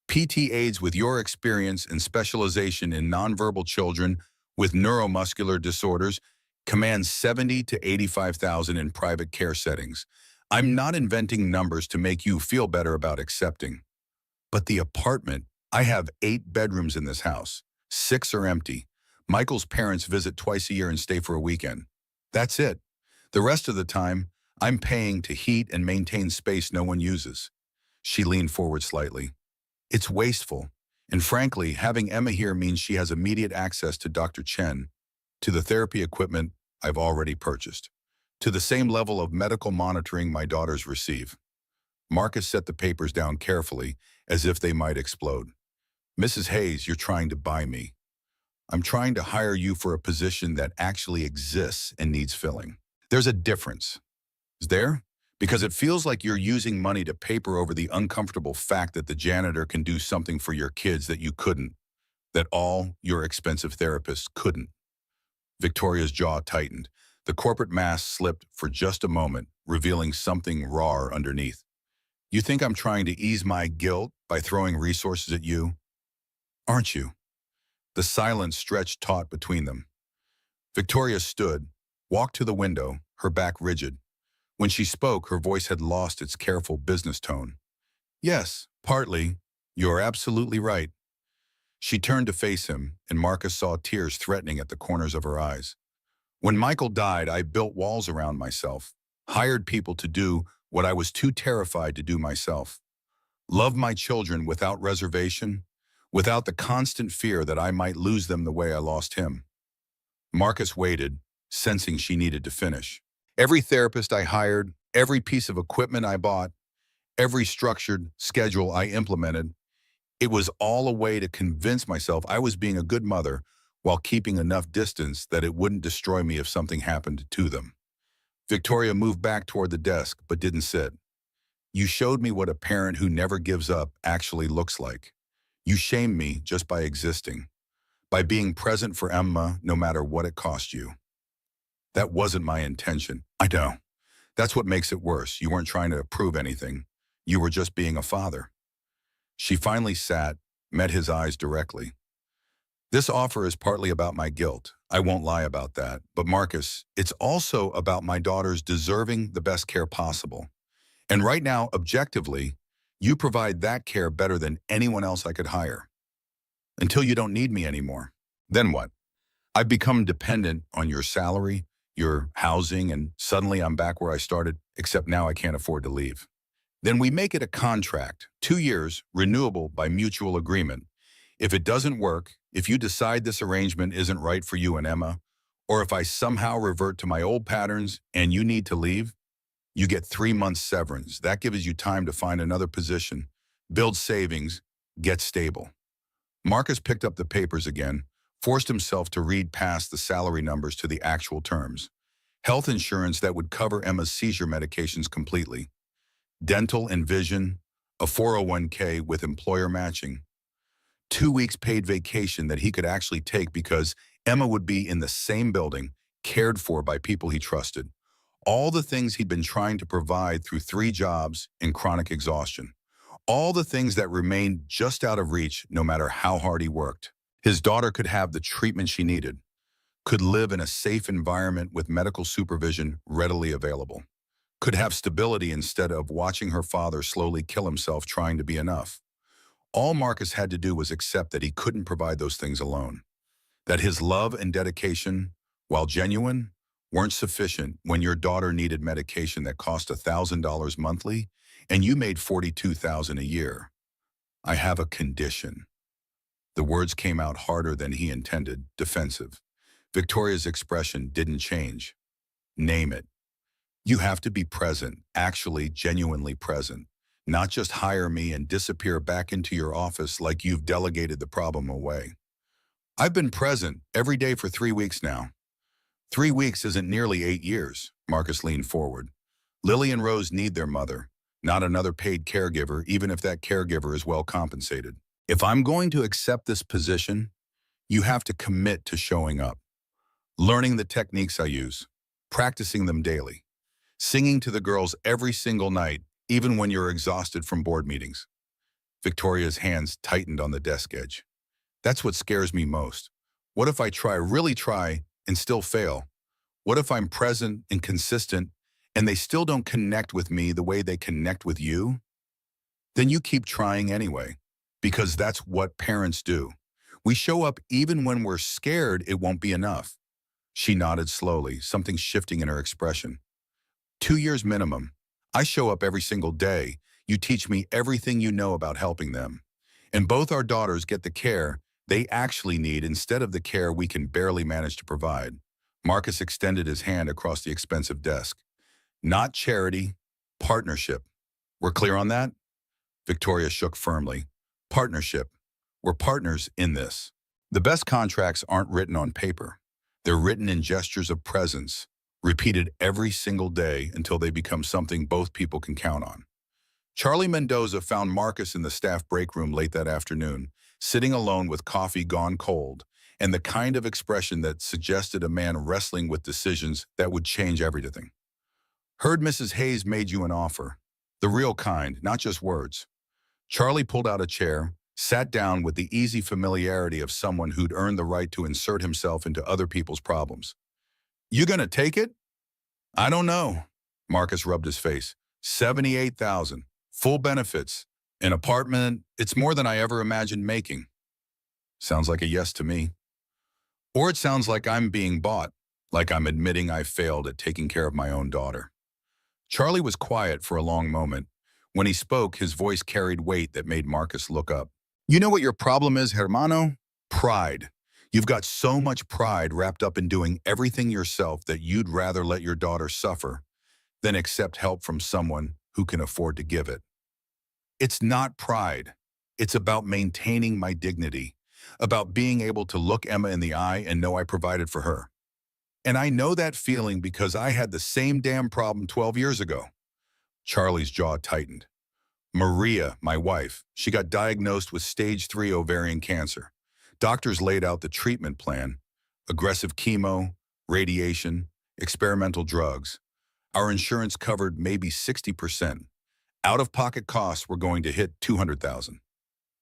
PT aides with your experience and specialization in nonverbal children with neuromuscular disorders command 70 to 85,000 in private care settings. I'm not inventing numbers to make you feel better about accepting. But the apartment, I have 8 bedrooms in this house. 6 are empty. Michael's parents visit twice a year and stay for a weekend. That's it. The rest of the time, I'm paying to heat and maintain space no one uses." She leaned forward slightly. "It's wasteful. And frankly, having Emma here means she has immediate access to Dr. Chen, to the therapy equipment I've already purchased, to the same level of medical monitoring my daughters receive." Marcus set the papers down carefully, as if they might explode. "Mrs. Hayes, you're trying to buy me. I'm trying to hire you for a position that actually exists and needs filling. There's a difference. Is there? Because it feels like you're using money to paper over the uncomfortable fact that the janitor can do something for your kids that you couldn't, that all your expensive therapists couldn't." Victoria's jaw tightened. The corporate mask slipped for just a moment, revealing something raw underneath. "You think I'm trying to ease my guilt by throwing resources at you? Aren't you?" The silence stretched taut between them. Victoria stood, walked to the window, her back rigid. When she spoke, her voice had lost its careful business tone. "Yes, partly. You're absolutely right." She turned to face him, and Marcus saw tears threatening at the corners of her eyes. "When Michael died, I built walls around myself, hired people to do what I was too terrified to do myself. Loved my children without reservation, without the constant fear that I might lose them the way I lost him." Marcus waited, sensing she needed to finish. "Every therapist I hired, every piece of equipment I bought, every structured schedule I implemented, it was all a way to convince myself I was being a good mother while keeping enough distance that it wouldn't destroy me if something happened to them." Victoria moved back toward the desk, but didn't sit. "You showed me what a parent who never gives up actually looks like. You shamed me just by existing, by being present for Emma no matter what it cost you." "That wasn't my intention." "I know. That's what makes it worse. You weren't trying to prove anything. You were just being a father." She finally sat, met his eyes directly. "This offer is partly about my guilt. I won't lie about that. But Marcus, it's also about my daughters deserving the best care possible. And right now, objectively, you provide that care better than anyone else I could hire. Until you don't need me anymore. Then what? I've become dependent on your salary, your housing, and suddenly I'm back where I started, except now I can't afford to leave. Then we make it a contract, 2 years, renewable by mutual agreement. If it doesn't work, if you decide this arrangement isn't right for you and Emma, or if I somehow revert to my old patterns and you need to leave, You get 3 months severance. That gives you time to find another position, build savings, get stable. Marcus picked up the papers again, forced himself to read past the salary numbers to the actual terms. Health insurance that would cover Emma's seizure medications completely. Dental and vision, a 401k with employer matching. 2 weeks paid vacation that he could actually take because Emma would be in the same building, cared for by people he trusted. All the things he'd been trying to provide through 3 jobs and chronic exhaustion. All the things that remained just out of reach no matter how hard he worked. His daughter could have the treatment she needed, could live in a safe environment with medical supervision readily available, could have stability instead of watching her father slowly kill himself trying to be enough. All Marcus had to do was accept that he couldn't provide those things alone, that his love and dedication, while genuine, weren't sufficient when your daughter needed medication that cost $1,000 monthly and you made $42,000 a year. I have a condition. The words came out harder than he intended, defensive. Victoria's expression didn't change. Name it. You have to be present, actually genuinely present. Not just hire me and disappear back into your office like you've delegated the problem away. I've been present every day for 3 weeks now. 3 weeks isn't nearly 8 years, Marcus leaned forward. Lily and Rose need their mother, not another paid caregiver, even if that caregiver is well compensated. If I'm going to accept this position, you have to commit to showing up, learning the techniques I use, practicing them daily, singing to the girls every single night, even when you're exhausted from board meetings. Victoria's hands tightened on the desk edge. That's what scares me most. What if I really try, and still fail? What if I'm present and consistent, and they still don't connect with me the way they connect with you? Then you keep trying anyway, because that's what parents do. We show up even when we're scared it won't be enough. She nodded slowly, something shifting in her expression. 2 years minimum. I show up every single day. You teach me everything you know about helping them. And both our daughters get the care they actually need instead of the care we can barely manage to provide. Marcus extended his hand across the expensive desk. Not charity, partnership. We're clear on that? Victoria shook firmly. Partnership. We're partners in this. The best contracts aren't written on paper. They're written in gestures of presence, repeated every single day until they become something both people can count on. Charlie Mendoza found Marcus in the staff break room late that afternoon, sitting alone with coffee gone cold, and the kind of expression that suggested a man wrestling with decisions that would change everything. Heard Mrs. Hayes made you an offer. The real kind, not just words. Charlie pulled out a chair, sat down with the easy familiarity of someone who'd earned the right to insert himself into other people's problems. You gonna take it? I don't know. Marcus rubbed his face. $78,000, full benefits, an apartment. It's more than I ever imagined making. Sounds like a yes to me. Or it sounds like I'm being bought, like I'm admitting I failed at taking care of my own daughter. Charlie was quiet for a long moment. When he spoke, his voice carried weight that made Marcus look up. You know what your problem is, hermano? Pride. You've got so much pride wrapped up in doing everything yourself that you'd rather let your daughter suffer than accept help from someone who can afford to give it. It's not pride. It's about maintaining my dignity, about being able to look Emma in the eye and know I provided for her. And I know that feeling because I had the same damn problem 12 years ago. Charlie's jaw tightened. Maria, my wife, she got diagnosed with stage 3 ovarian cancer. Doctors laid out the treatment plan: aggressive chemo, radiation, experimental drugs. Our insurance covered maybe 60%. Out-of-pocket costs were going to hit $200,000,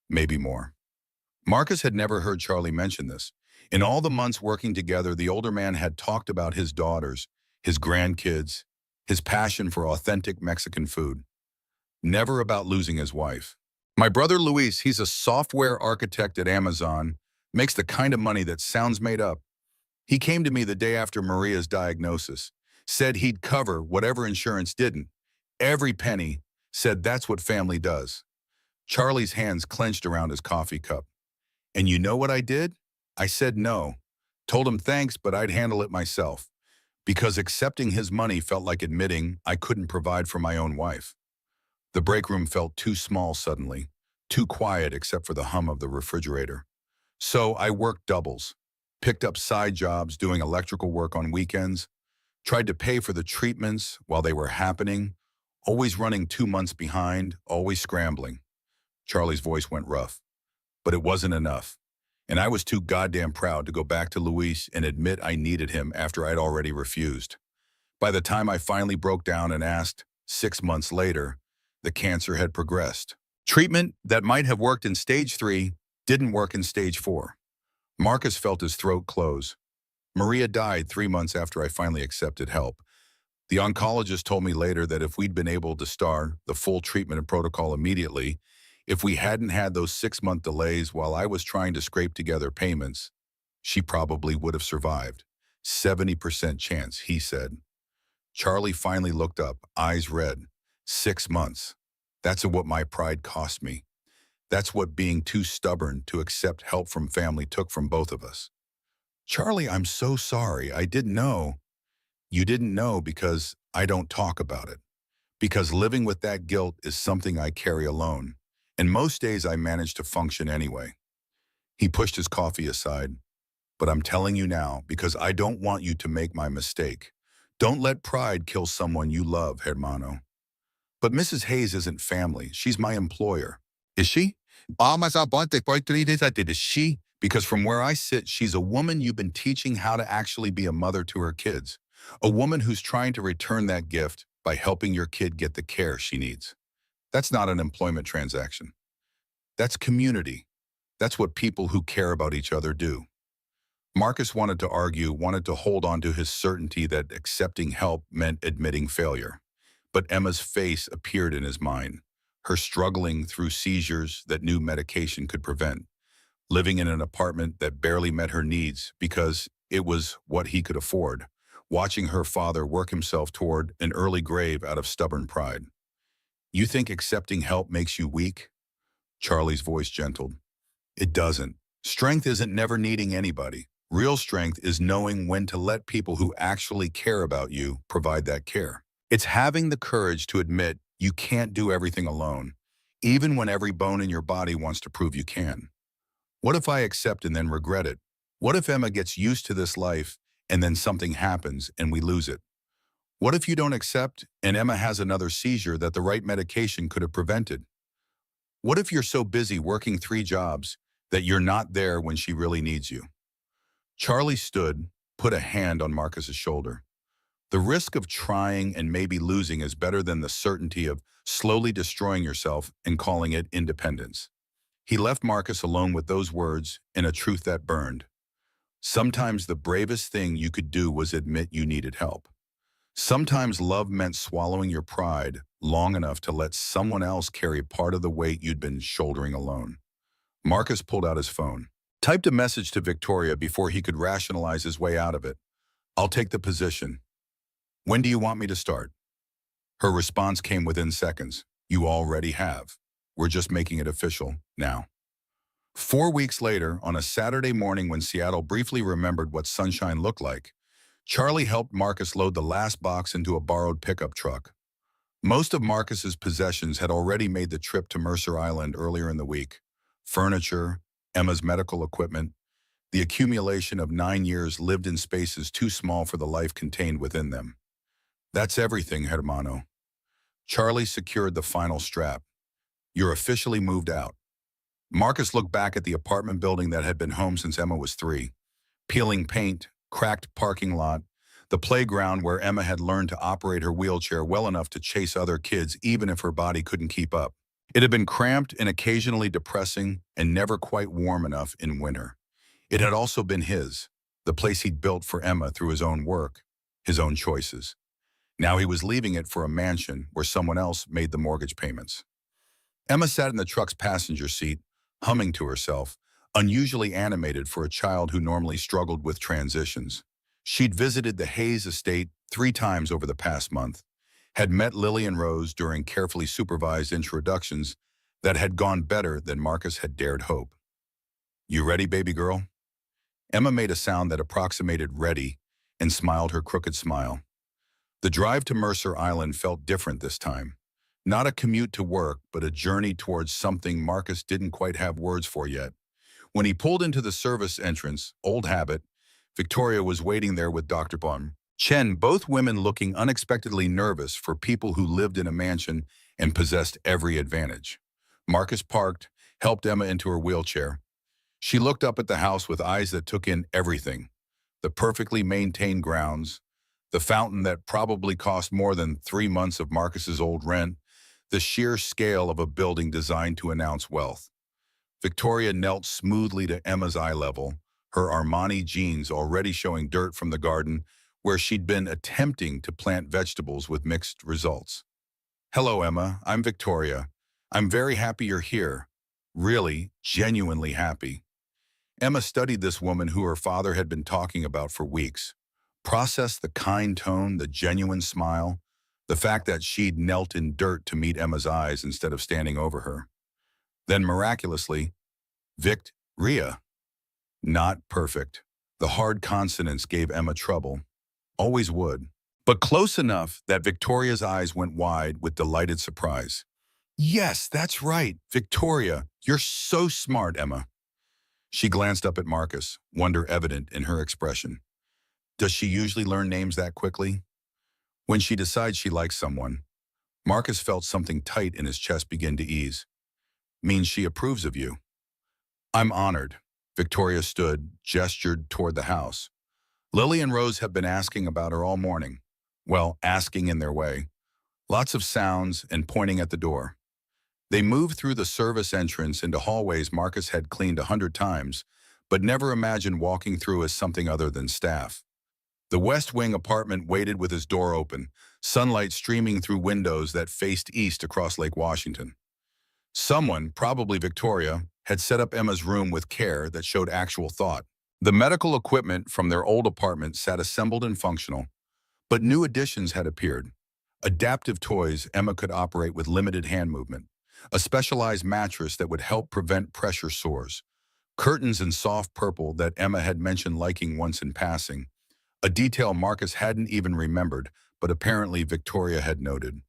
maybe more. Marcus had never heard Charlie mention this. In all the months working together, the older man had talked about his daughters, his grandkids, his passion for authentic Mexican food. Never about losing his wife. My brother Luis, he's a software architect at Amazon, makes the kind of money that sounds made up. He came to me the day after Maria's diagnosis, said he'd cover whatever insurance didn't. Every penny, said that's what family does. Charlie's hands clenched around his coffee cup. And you know what I did? I said no. Told him thanks, but I'd handle it myself. because accepting his money felt like admitting I couldn't provide for my own wife. The break room felt too small suddenly, too quiet except for the hum of the refrigerator. So I worked doubles, picked up side jobs doing electrical work on weekends, tried to pay for the treatments while they were happening, always running 2 months behind, always scrambling. Charlie's voice went rough, but it wasn't enough. And I was too goddamn proud to go back to Luis and admit I needed him after I'd already refused. By the time I finally broke down and asked, 6 months later, the cancer had progressed. Treatment that might have worked in stage 3 didn't work in stage 4. Marcus felt his throat close. Maria died 3 months after I finally accepted help. The oncologist told me later that if we'd been able to start the full treatment and protocol immediately, if we hadn't had those 6-month delays while I was trying to scrape together payments, she probably would have survived. 70% chance, he said. Charlie finally looked up, eyes red. 6 months. That's what my pride cost me. That's what being too stubborn to accept help from family took from both of us. Charlie, I'm so sorry. I didn't know. You didn't know because I don't talk about it. Because living with that guilt is something I carry alone. And most days I manage to function anyway. He pushed his coffee aside. But I'm telling you now because I don't want you to make my mistake. Don't let pride kill someone you love, hermano. But Mrs. Hayes isn't family. She's my employer. Is she? Is she? Because from where I sit, she's a woman you've been teaching how to actually be a mother to her kids. A woman who's trying to return that gift by helping your kid get the care she needs. That's not an employment transaction. That's community. That's what people who care about each other do. Marcus wanted to argue, wanted to hold on to his certainty that accepting help meant admitting failure. But Emma's face appeared in his mind, her struggling through seizures that new medication could prevent, living in an apartment that barely met her needs because it was what he could afford, watching her father work himself toward an early grave out of stubborn pride. You think accepting help makes you weak? Charlie's voice gentled. It doesn't. Strength isn't never needing anybody. Real strength is knowing when to let people who actually care about you provide that care. It's having the courage to admit you can't do everything alone, even when every bone in your body wants to prove you can. What if I accept and then regret it? What if Emma gets used to this life and then something happens and we lose it? What if you don't accept and Emma has another seizure that the right medication could have prevented? What if you're so busy working 3 jobs that you're not there when she really needs you? Charlie stood, put a hand on Marcus's shoulder. The risk of trying and maybe losing is better than the certainty of slowly destroying yourself and calling it independence. He left Marcus alone with those words and a truth that burned. Sometimes the bravest thing you could do was admit you needed help. Sometimes love meant swallowing your pride long enough to let someone else carry part of the weight you'd been shouldering alone. Marcus pulled out his phone, typed a message to Victoria before he could rationalize his way out of it. I'll take the position. When do you want me to start? Her response came within seconds. You already have. We're just making it official now. 4 weeks later, on a Saturday morning when Seattle briefly remembered what sunshine looked like, Charlie helped Marcus load the last box into a borrowed pickup truck. Most of Marcus's possessions had already made the trip to Mercer Island earlier in the week. Furniture, Emma's medical equipment, the accumulation of 9 years lived in spaces too small for the life contained within them. That's everything, hermano. Charlie secured the final strap. You're officially moved out. Marcus looked back at the apartment building that had been home since Emma was 3. Peeling paint, cracked parking lot, the playground where Emma had learned to operate her wheelchair well enough to chase other kids even if her body couldn't keep up. It had been cramped and occasionally depressing and never quite warm enough in winter. It had also been his, the place he'd built for Emma through his own work, his own choices. Now he was leaving it for a mansion where someone else made the mortgage payments. Emma sat in the truck's passenger seat, humming to herself, unusually animated for a child who normally struggled with transitions. She'd visited the Hayes estate 3 times over the past month, had met Lily and Rose during carefully supervised introductions that had gone better than Marcus had dared hope. You ready, baby girl? Emma made a sound that approximated ready, and smiled her crooked smile. The drive to Mercer Island felt different this time. Not a commute to work, but a journey towards something Marcus didn't quite have words for yet. When he pulled into the service entrance, old habit, Victoria was waiting there with Dr. Bun. Chen, both women looking unexpectedly nervous for people who lived in a mansion and possessed every advantage. Marcus parked, helped Emma into her wheelchair. She looked up at the house with eyes that took in everything. The perfectly maintained grounds, the fountain that probably cost more than 3 months of Marcus's old rent, the sheer scale of a building designed to announce wealth. Victoria knelt smoothly to Emma's eye level, her Armani jeans already showing dirt from the garden where she'd been attempting to plant vegetables with mixed results. "Hello, Emma. I'm Victoria. I'm very happy you're here. Really, genuinely happy." Emma studied this woman who her father had been talking about for weeks. Processed the kind tone, the genuine smile, the fact that she'd knelt in dirt to meet Emma's eyes instead of standing over her. Then miraculously, Vic-Ria. Not perfect. The hard consonants gave Emma trouble. Always would. But close enough that Victoria's eyes went wide with delighted surprise. "Yes, that's right. Victoria, you're so smart, Emma." She glanced up at Marcus, wonder evident in her expression. Does she usually learn names that quickly? When she decides she likes someone, Marcus felt something tight in his chest begin to ease. "Means she approves of you." "I'm honored." Victoria stood, gestured toward the house. "Lily and Rose have been asking about her all morning. Well, asking in their way. Lots of sounds and pointing at the door." They moved through the service entrance into hallways Marcus had cleaned 100 times, but never imagined walking through as something other than staff. The West Wing apartment waited with his door open, sunlight streaming through windows that faced east across Lake Washington. Someone, probably Victoria, had set up Emma's room with care that showed actual thought. The medical equipment from their old apartment sat assembled and functional, but new additions had appeared. Adaptive toys Emma could operate with limited hand movement, a specialized mattress that would help prevent pressure sores, curtains in soft purple that Emma had mentioned liking once in passing, a detail Marcus hadn't even remembered, but apparently Victoria had noted.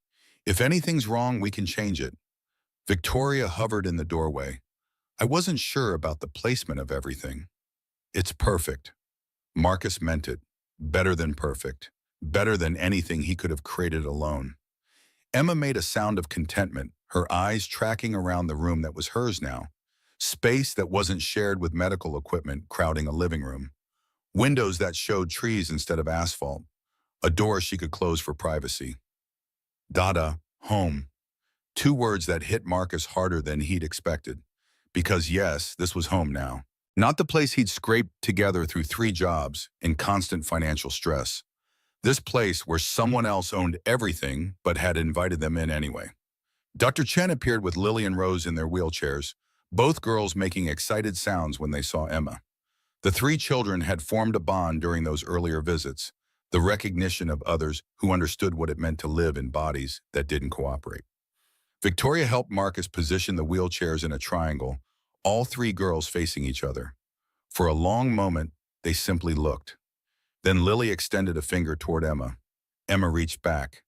"If anything's wrong, we can change it." Victoria hovered in the doorway. "I wasn't sure about the placement of everything." "It's perfect." Marcus meant it. Better than perfect. Better than anything he could have created alone. Emma made a sound of contentment, her eyes tracking around the room that was hers now. Space that wasn't shared with medical equipment crowding a living room. Windows that showed trees instead of asphalt. A door she could close for privacy. Dada, home. 2 words that hit Marcus harder than he'd expected. Because yes, this was home now. Not the place he'd scraped together through 3 jobs in constant financial stress. This place where someone else owned everything but had invited them in anyway. Dr. Chen appeared with Lily and Rose in their wheelchairs, both girls making excited sounds when they saw Emma. The 3 children had formed a bond during those earlier visits, the recognition of others who understood what it meant to live in bodies that didn't cooperate. Victoria helped Marcus position the wheelchairs in a triangle, all 3 girls facing each other. For a long moment, they simply looked. Then Lily extended a finger toward Emma. Emma reached back.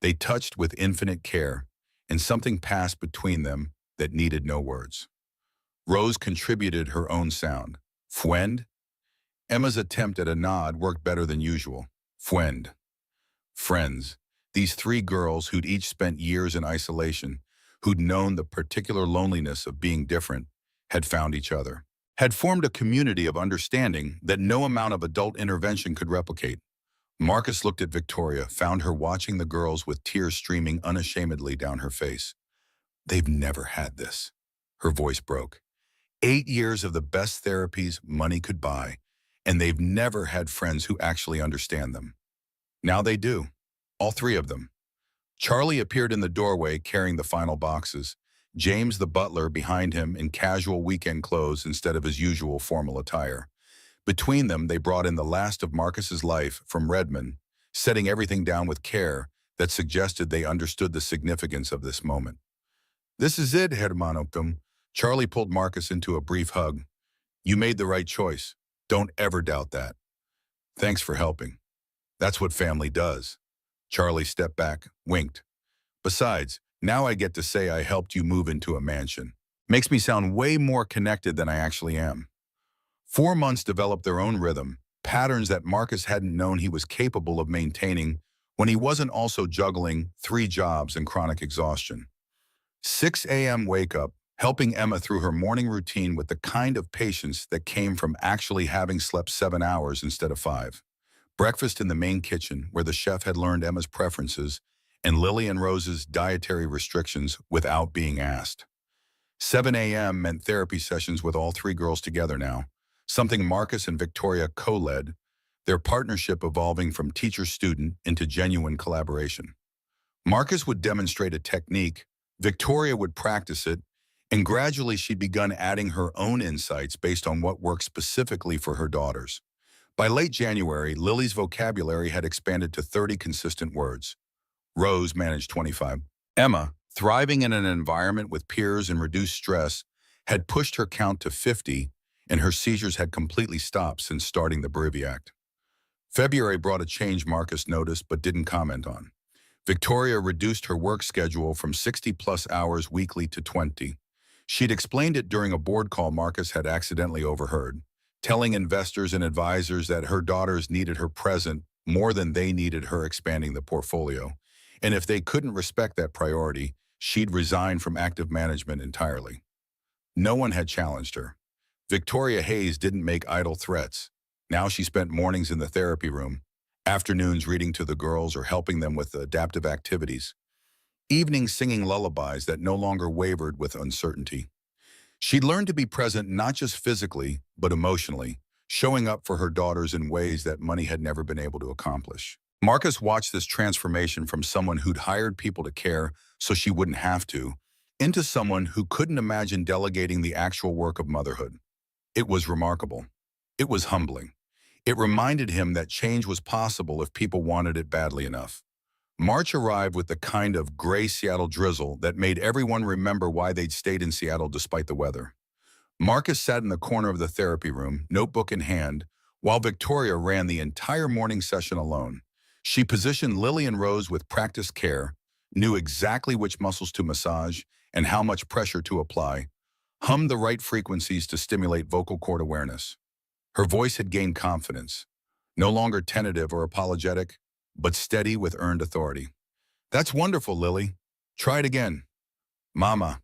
They touched with infinite care, and something passed between them that needed no words. Rose contributed her own sound. Friend? Emma's attempt at a nod worked better than usual. Friend. Friends. These 3 girls who'd each spent years in isolation, who'd known the particular loneliness of being different, had found each other. Had formed a community of understanding that no amount of adult intervention could replicate. Marcus looked at Victoria, found her watching the girls with tears streaming unashamedly down her face. "They've never had this." Her voice broke. 8 years of the best therapies money could buy, and they've never had friends who actually understand them. Now they do. All 3 of them. Charlie appeared in the doorway carrying the final boxes, James the butler behind him in casual weekend clothes instead of his usual formal attire. Between them, they brought in the last of Marcus's life from Redmond, setting everything down with care that suggested they understood the significance of this moment. "This is it, Hermanoctum." Charlie pulled Marcus into a brief hug. "You made the right choice. Don't ever doubt that. Thanks for helping." That's what family does. Charlie stepped back, winked. Besides, now I get to say I helped you move into a mansion. Makes me sound way more connected than I actually am. 4 months developed their own rhythm, patterns that Marcus hadn't known he was capable of maintaining when he wasn't also juggling 3 jobs and chronic exhaustion. 6 a.m. wake up, helping Emma through her morning routine with the kind of patience that came from actually having slept 7 hours instead of 5. Breakfast in the main kitchen where the chef had learned Emma's preferences and Lily and Rose's dietary restrictions without being asked. 7 a.m. meant therapy sessions with all 3 girls together now, something Marcus and Victoria co-led, their partnership evolving from teacher-student into genuine collaboration. Marcus would demonstrate a technique, Victoria would practice it, and gradually she'd begun adding her own insights based on what worked specifically for her daughters. By late January, Lily's vocabulary had expanded to 30 consistent words. Rose managed 25. Emma, thriving in an environment with peers and reduced stress, had pushed her count to 50, and her seizures had completely stopped since starting the Briviact. February brought a change Marcus noticed but didn't comment on. Victoria reduced her work schedule from 60-plus hours weekly to 20. She'd explained it during a board call Marcus had accidentally overheard, telling investors and advisors that her daughters needed her present more than they needed her expanding the portfolio. And if they couldn't respect that priority, she'd resign from active management entirely. No one had challenged her. Victoria Hayes didn't make idle threats. Now she spent mornings in the therapy room, afternoons reading to the girls or helping them with adaptive activities, evenings singing lullabies that no longer wavered with uncertainty. She'd learned to be present not just physically, but emotionally, showing up for her daughters in ways that money had never been able to accomplish. Marcus watched this transformation from someone who'd hired people to care so she wouldn't have to, into someone who couldn't imagine delegating the actual work of motherhood. It was remarkable. It was humbling. It reminded him that change was possible if people wanted it badly enough. March arrived with the kind of gray Seattle drizzle that made everyone remember why they'd stayed in Seattle despite the weather. Marcus sat in the corner of the therapy room, notebook in hand, while Victoria ran the entire morning session alone. She positioned Lily and Rose with practiced care, knew exactly which muscles to massage and how much pressure to apply, hummed the right frequencies to stimulate vocal cord awareness. Her voice had gained confidence, no longer tentative or apologetic, but steady with earned authority. That's wonderful, Lily. Try it again. Mama,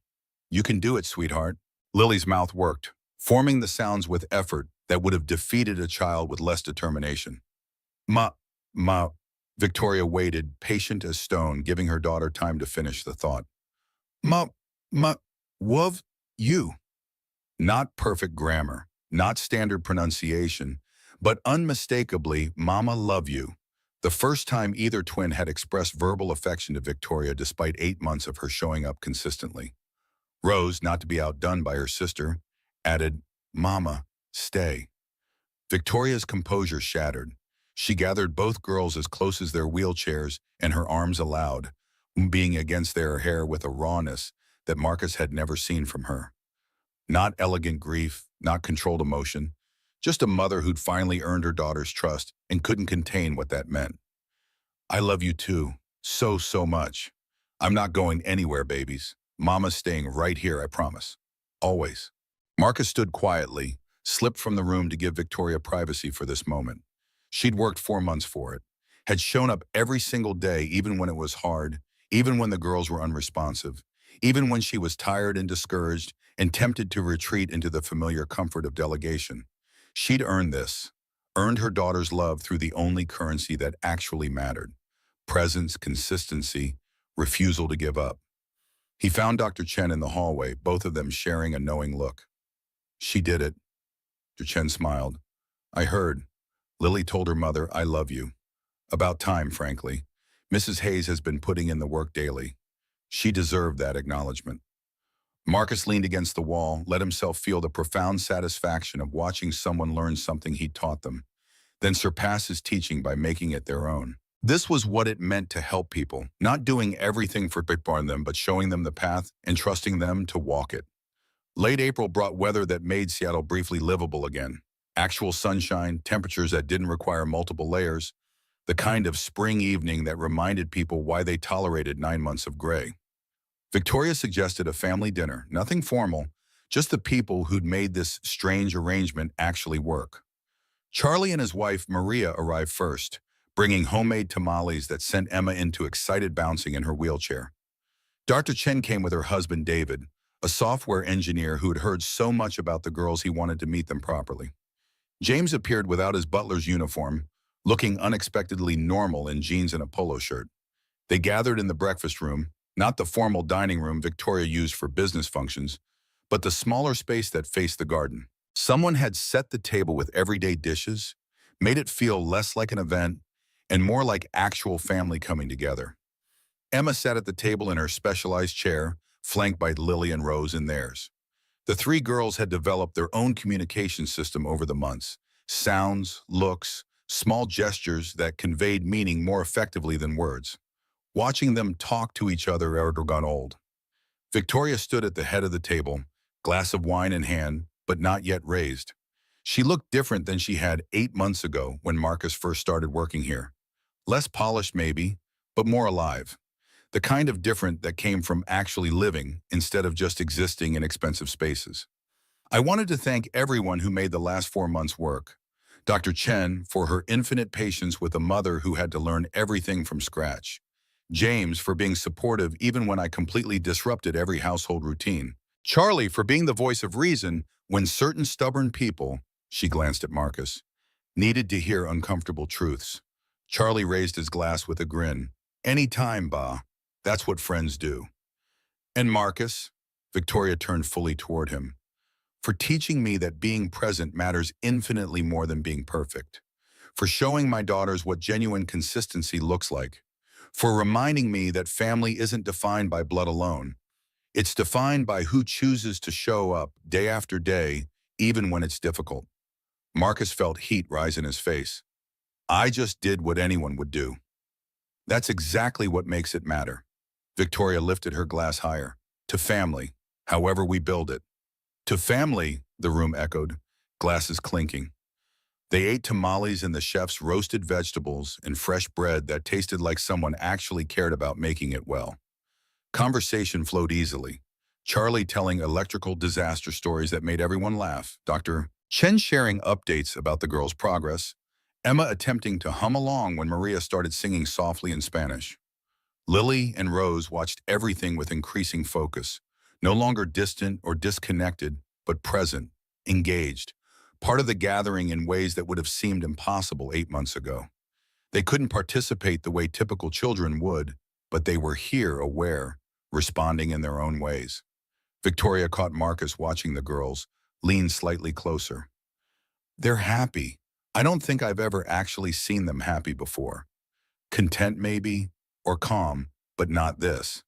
you can do it, sweetheart. Lily's mouth worked, forming the sounds with effort that would have defeated a child with less determination. Ma, Victoria waited, patient as stone, giving her daughter time to finish the thought. Ma, love you. Not perfect grammar, not standard pronunciation, but unmistakably, Mama love you. The first time either twin had expressed verbal affection to Victoria despite 8 months of her showing up consistently. Rose, not to be outdone by her sister, added, Mama, stay. Victoria's composure shattered. She gathered both girls as close as their wheelchairs and her arms allowed, being against their hair with a rawness that Marcus had never seen from her. Not elegant grief, not controlled emotion, just a mother who'd finally earned her daughter's trust and couldn't contain what that meant. I love you too, so much. I'm not going anywhere, babies. Mama's staying right here, I promise. Always. Marcus stood quietly, slipped from the room to give Victoria privacy for this moment. She'd worked 4 months for it, had shown up every single day even when it was hard, even when the girls were unresponsive, even when she was tired and discouraged and tempted to retreat into the familiar comfort of delegation. She'd earned this, earned her daughter's love through the only currency that actually mattered: presence, consistency, refusal to give up. He found Dr. Chen in the hallway, both of them sharing a knowing look. She did it. Dr. Chen smiled. I heard. Lily told her mother, I love you. About time, frankly. Mrs. Hayes has been putting in the work daily. She deserved that acknowledgement. Marcus leaned against the wall, let himself feel the profound satisfaction of watching someone learn something he taught them, then surpass his teaching by making it their own. This was what it meant to help people, not doing everything for them, but showing them the path and trusting them to walk it. Late April brought weather that made Seattle briefly livable again. Actual sunshine, temperatures that didn't require multiple layers. the kind of spring evening that reminded people why they tolerated 9 months of gray. Victoria suggested a family dinner, nothing formal, just the people who'd made this strange arrangement actually work. Charlie and his wife, Maria, arrived first, bringing homemade tamales that sent Emma into excited bouncing in her wheelchair. Dr. Chen came with her husband, David, a software engineer who had heard so much about the girls he wanted to meet them properly. James appeared without his butler's uniform, looking unexpectedly normal in jeans and a polo shirt. They gathered in the breakfast room, not the formal dining room Victoria used for business functions, but the smaller space that faced the garden. Someone had set the table with everyday dishes, made it feel less like an event and more like actual family coming together. Emma sat at the table in her specialized chair, flanked by Lily and Rose in theirs. The three girls had developed their own communication system over the months. Sounds, looks, small gestures that conveyed meaning more effectively than words. Watching them talk to each other had gone old. Victoria stood at the head of the table, glass of wine in hand, but not yet raised. She looked different than she had 8 months ago when Marcus first started working here. Less polished maybe, but more alive. The kind of different that came from actually living instead of just existing in expensive spaces. I wanted to thank everyone who made the last 4 months work. Dr. Chen for her infinite patience with a mother who had to learn everything from scratch. James for being supportive even when I completely disrupted every household routine. Charlie for being the voice of reason when certain stubborn people, she glanced at Marcus, needed to hear uncomfortable truths. Charlie raised his glass with a grin. Any time, Ba. That's what friends do. And Marcus, Victoria turned fully toward him, for teaching me that being present matters infinitely more than being perfect, for showing my daughters what genuine consistency looks like, for reminding me that family isn't defined by blood alone. It's defined by who chooses to show up day after day, even when it's difficult. Marcus felt heat rise in his face. I just did what anyone would do. That's exactly what makes it matter. Victoria lifted her glass higher. To family, however we build it. To family, the room echoed, glasses clinking. They ate tamales and the chef's roasted vegetables and fresh bread that tasted like someone actually cared about making it well. Conversation flowed easily. Charlie telling electrical disaster stories that made everyone laugh. Dr. Chen sharing updates about the girls' progress. Emma attempting to hum along when Maria started singing softly in Spanish. Lily and Rose watched everything with increasing focus, no longer distant or disconnected, but present, engaged, part of the gathering in ways that would have seemed impossible 8 months ago. They couldn't participate the way typical children would, but they were here, aware, responding in their own ways. Victoria caught Marcus watching the girls, leaned slightly closer. They're happy. I don't think I've ever actually seen them happy before. Content maybe, or calm, but not this.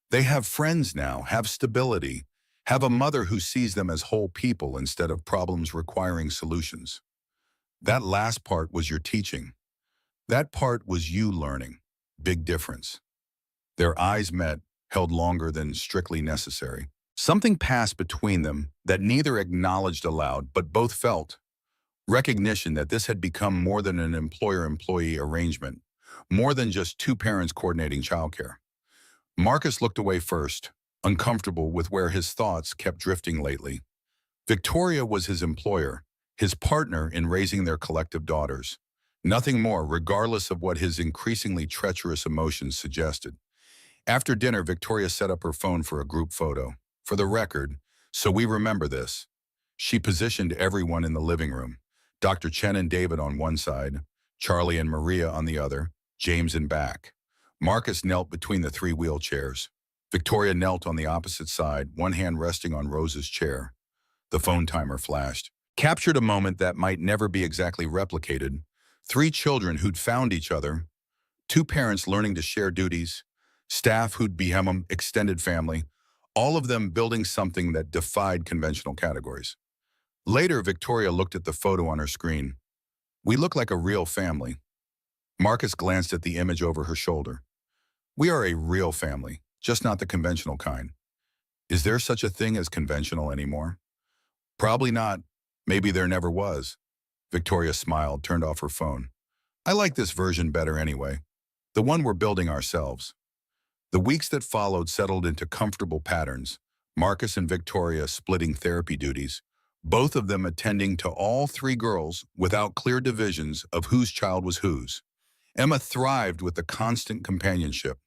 They have friends now, have stability, have a mother who sees them as whole people instead of problems requiring solutions. That last part was your teaching. That part was you learning. Big difference. Their eyes met, held longer than strictly necessary. Something passed between them that neither acknowledged aloud, but both felt. Recognition that this had become more than an employer-employee arrangement, more than just two parents coordinating childcare. Marcus looked away first, uncomfortable with where his thoughts kept drifting lately. Victoria was his employer, his partner in raising their collective daughters. Nothing more, regardless of what his increasingly treacherous emotions suggested. After dinner, Victoria set up her phone for a group photo. For the record, so we remember this. She positioned everyone in the living room. Dr. Chen and David on one side, Charlie and Maria on the other, James in back. Marcus knelt between the three wheelchairs. Victoria knelt on the opposite side, one hand resting on Rose's chair. The phone timer flashed. Captured a moment that might never be exactly replicated. Three children who'd found each other, two parents learning to share duties, staff who'd become an extended family, all of them building something that defied conventional categories. Later, Victoria looked at the photo on her screen. We look like a real family. Marcus glanced at the image over her shoulder. We are a real family, just not the conventional kind. Is there such a thing as conventional anymore? Probably not. Maybe there never was. Victoria smiled, turned off her phone. I like this version better anyway, the one we're building ourselves. The weeks that followed settled into comfortable patterns, Marcus and Victoria splitting therapy duties, both of them attending to all three girls without clear divisions of whose child was whose. Emma thrived with the constant companionship.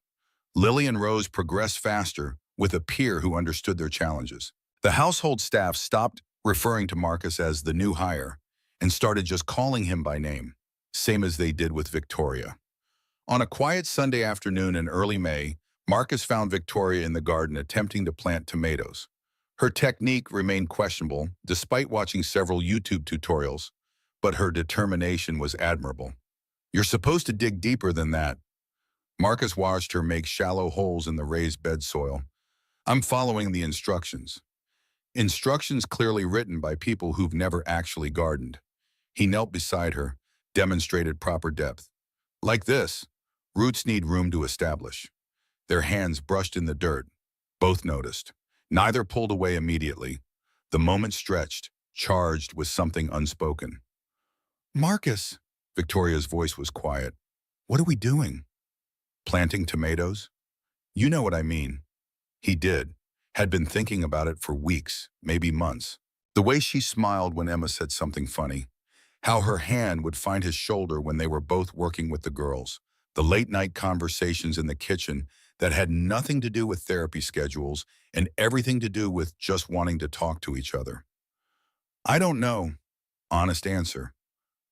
Lily and Rose progressed faster with a peer who understood their challenges. The household staff stopped referring to Marcus as the new hire and started just calling him by name, same as they did with Victoria. On a quiet Sunday afternoon in early May, Marcus found Victoria in the garden attempting to plant tomatoes. Her technique remained questionable, despite watching several YouTube tutorials, but her determination was admirable. "You're supposed to dig deeper than that." Marcus watched her make shallow holes in the raised bed soil. "I'm following the instructions." Instructions clearly written by people who've never actually gardened. He knelt beside her, demonstrated proper depth. "Like this, roots need room to establish." Their hands brushed in the dirt. Both noticed. Neither pulled away immediately. The moment stretched, charged with something unspoken. "Marcus," Victoria's voice was quiet. "What are we doing?" "Planting tomatoes?" "You know what I mean." He did. Had been thinking about it for weeks, maybe months. The way she smiled when Emma said something funny. How her hand would find his shoulder when they were both working with the girls. The late-night conversations in the kitchen that had nothing to do with therapy schedules and everything to do with just wanting to talk to each other. "I don't know." Honest answer.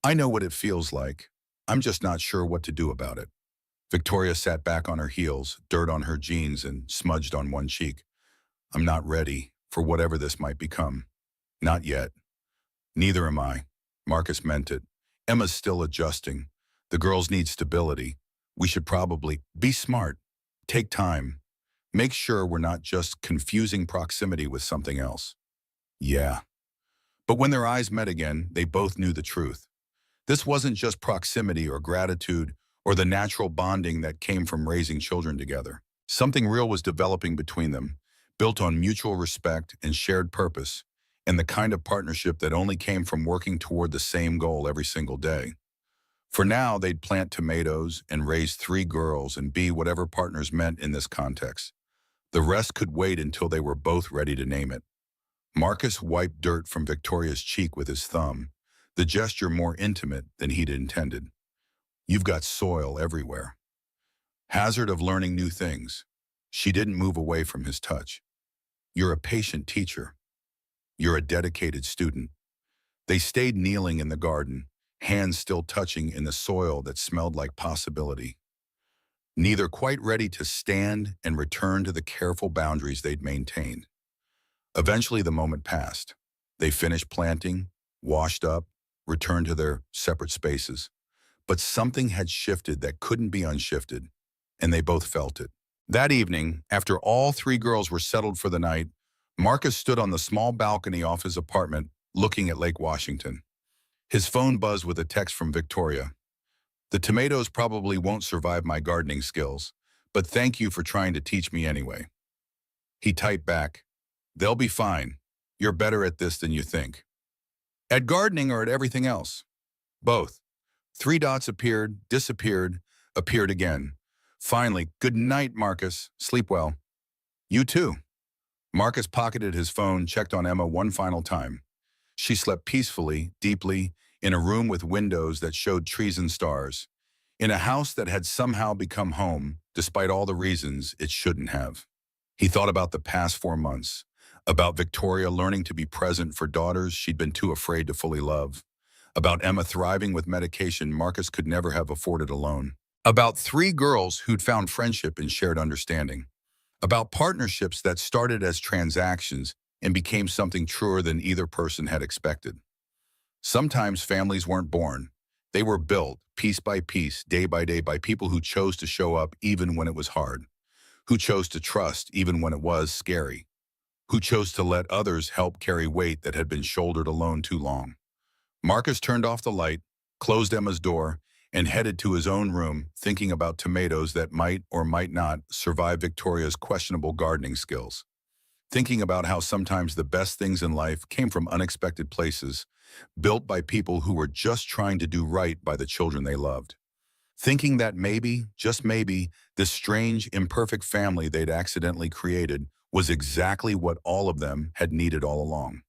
"I know what it feels like. I'm just not sure what to do about it." Victoria sat back on her heels, dirt on her jeans and smudged on one cheek. "I'm not ready for whatever this might become. Not yet." "Neither am I." Marcus meant it. "Emma's still adjusting. The girls need stability. We should probably be smart. Take time. Make sure we're not just confusing proximity with something else." "Yeah." But when their eyes met again, they both knew the truth. This wasn't just proximity or gratitude or the natural bonding that came from raising children together. Something real was developing between them, built on mutual respect and shared purpose, and the kind of partnership that only came from working toward the same goal every single day. For now, they'd plant tomatoes and raise three girls and be whatever partners meant in this context. The rest could wait until they were both ready to name it. Marcus wiped dirt from Victoria's cheek with his thumb, the gesture more intimate than he'd intended. "You've got soil everywhere." Hazard of learning new things. She didn't move away from his touch. "You're a patient teacher. You're a dedicated student." They stayed kneeling in the garden, hands still touching in the soil that smelled like possibility. Neither quite ready to stand and return to the careful boundaries they'd maintained. Eventually the moment passed. They finished planting, washed up, returned to their separate spaces. But something had shifted that couldn't be unshifted, and they both felt it. That evening, after all three girls were settled for the night, Marcus stood on the small balcony off his apartment, looking at Lake Washington. His phone buzzed with a text from Victoria. "The tomatoes probably won't survive my gardening skills, but thank you for trying to teach me anyway." He typed back, "They'll be fine. You're better at this than you think." "At gardening or at everything else?" "Both." Three dots appeared, disappeared, appeared again. Finally, "Good night, Marcus. Sleep well." "You too." Marcus pocketed his phone, checked on Emma one final time. She slept peacefully, deeply, in a room with windows that showed trees and stars, in a house that had somehow become home, despite all the reasons it shouldn't have. He thought about the past 4 months, about Victoria learning to be present for daughters she'd been too afraid to fully love, about Emma thriving with medication Marcus could never have afforded alone, about three girls who'd found friendship and shared understanding, about partnerships that started as transactions and became something truer than either person had expected. Sometimes families weren't born. They were built, piece by piece, day by day, by people who chose to show up even when it was hard, who chose to trust even when it was scary, who chose to let others help carry weight that had been shouldered alone too long. Marcus turned off the light, closed Emma's door, and headed to his own room, thinking about tomatoes that might or might not survive Victoria's questionable gardening skills. thinking about how sometimes the best things in life came from unexpected places, built by people who were just trying to do right by the children they loved. Thinking that maybe, just maybe, this strange, imperfect family they'd accidentally created was exactly what all of them had needed all along.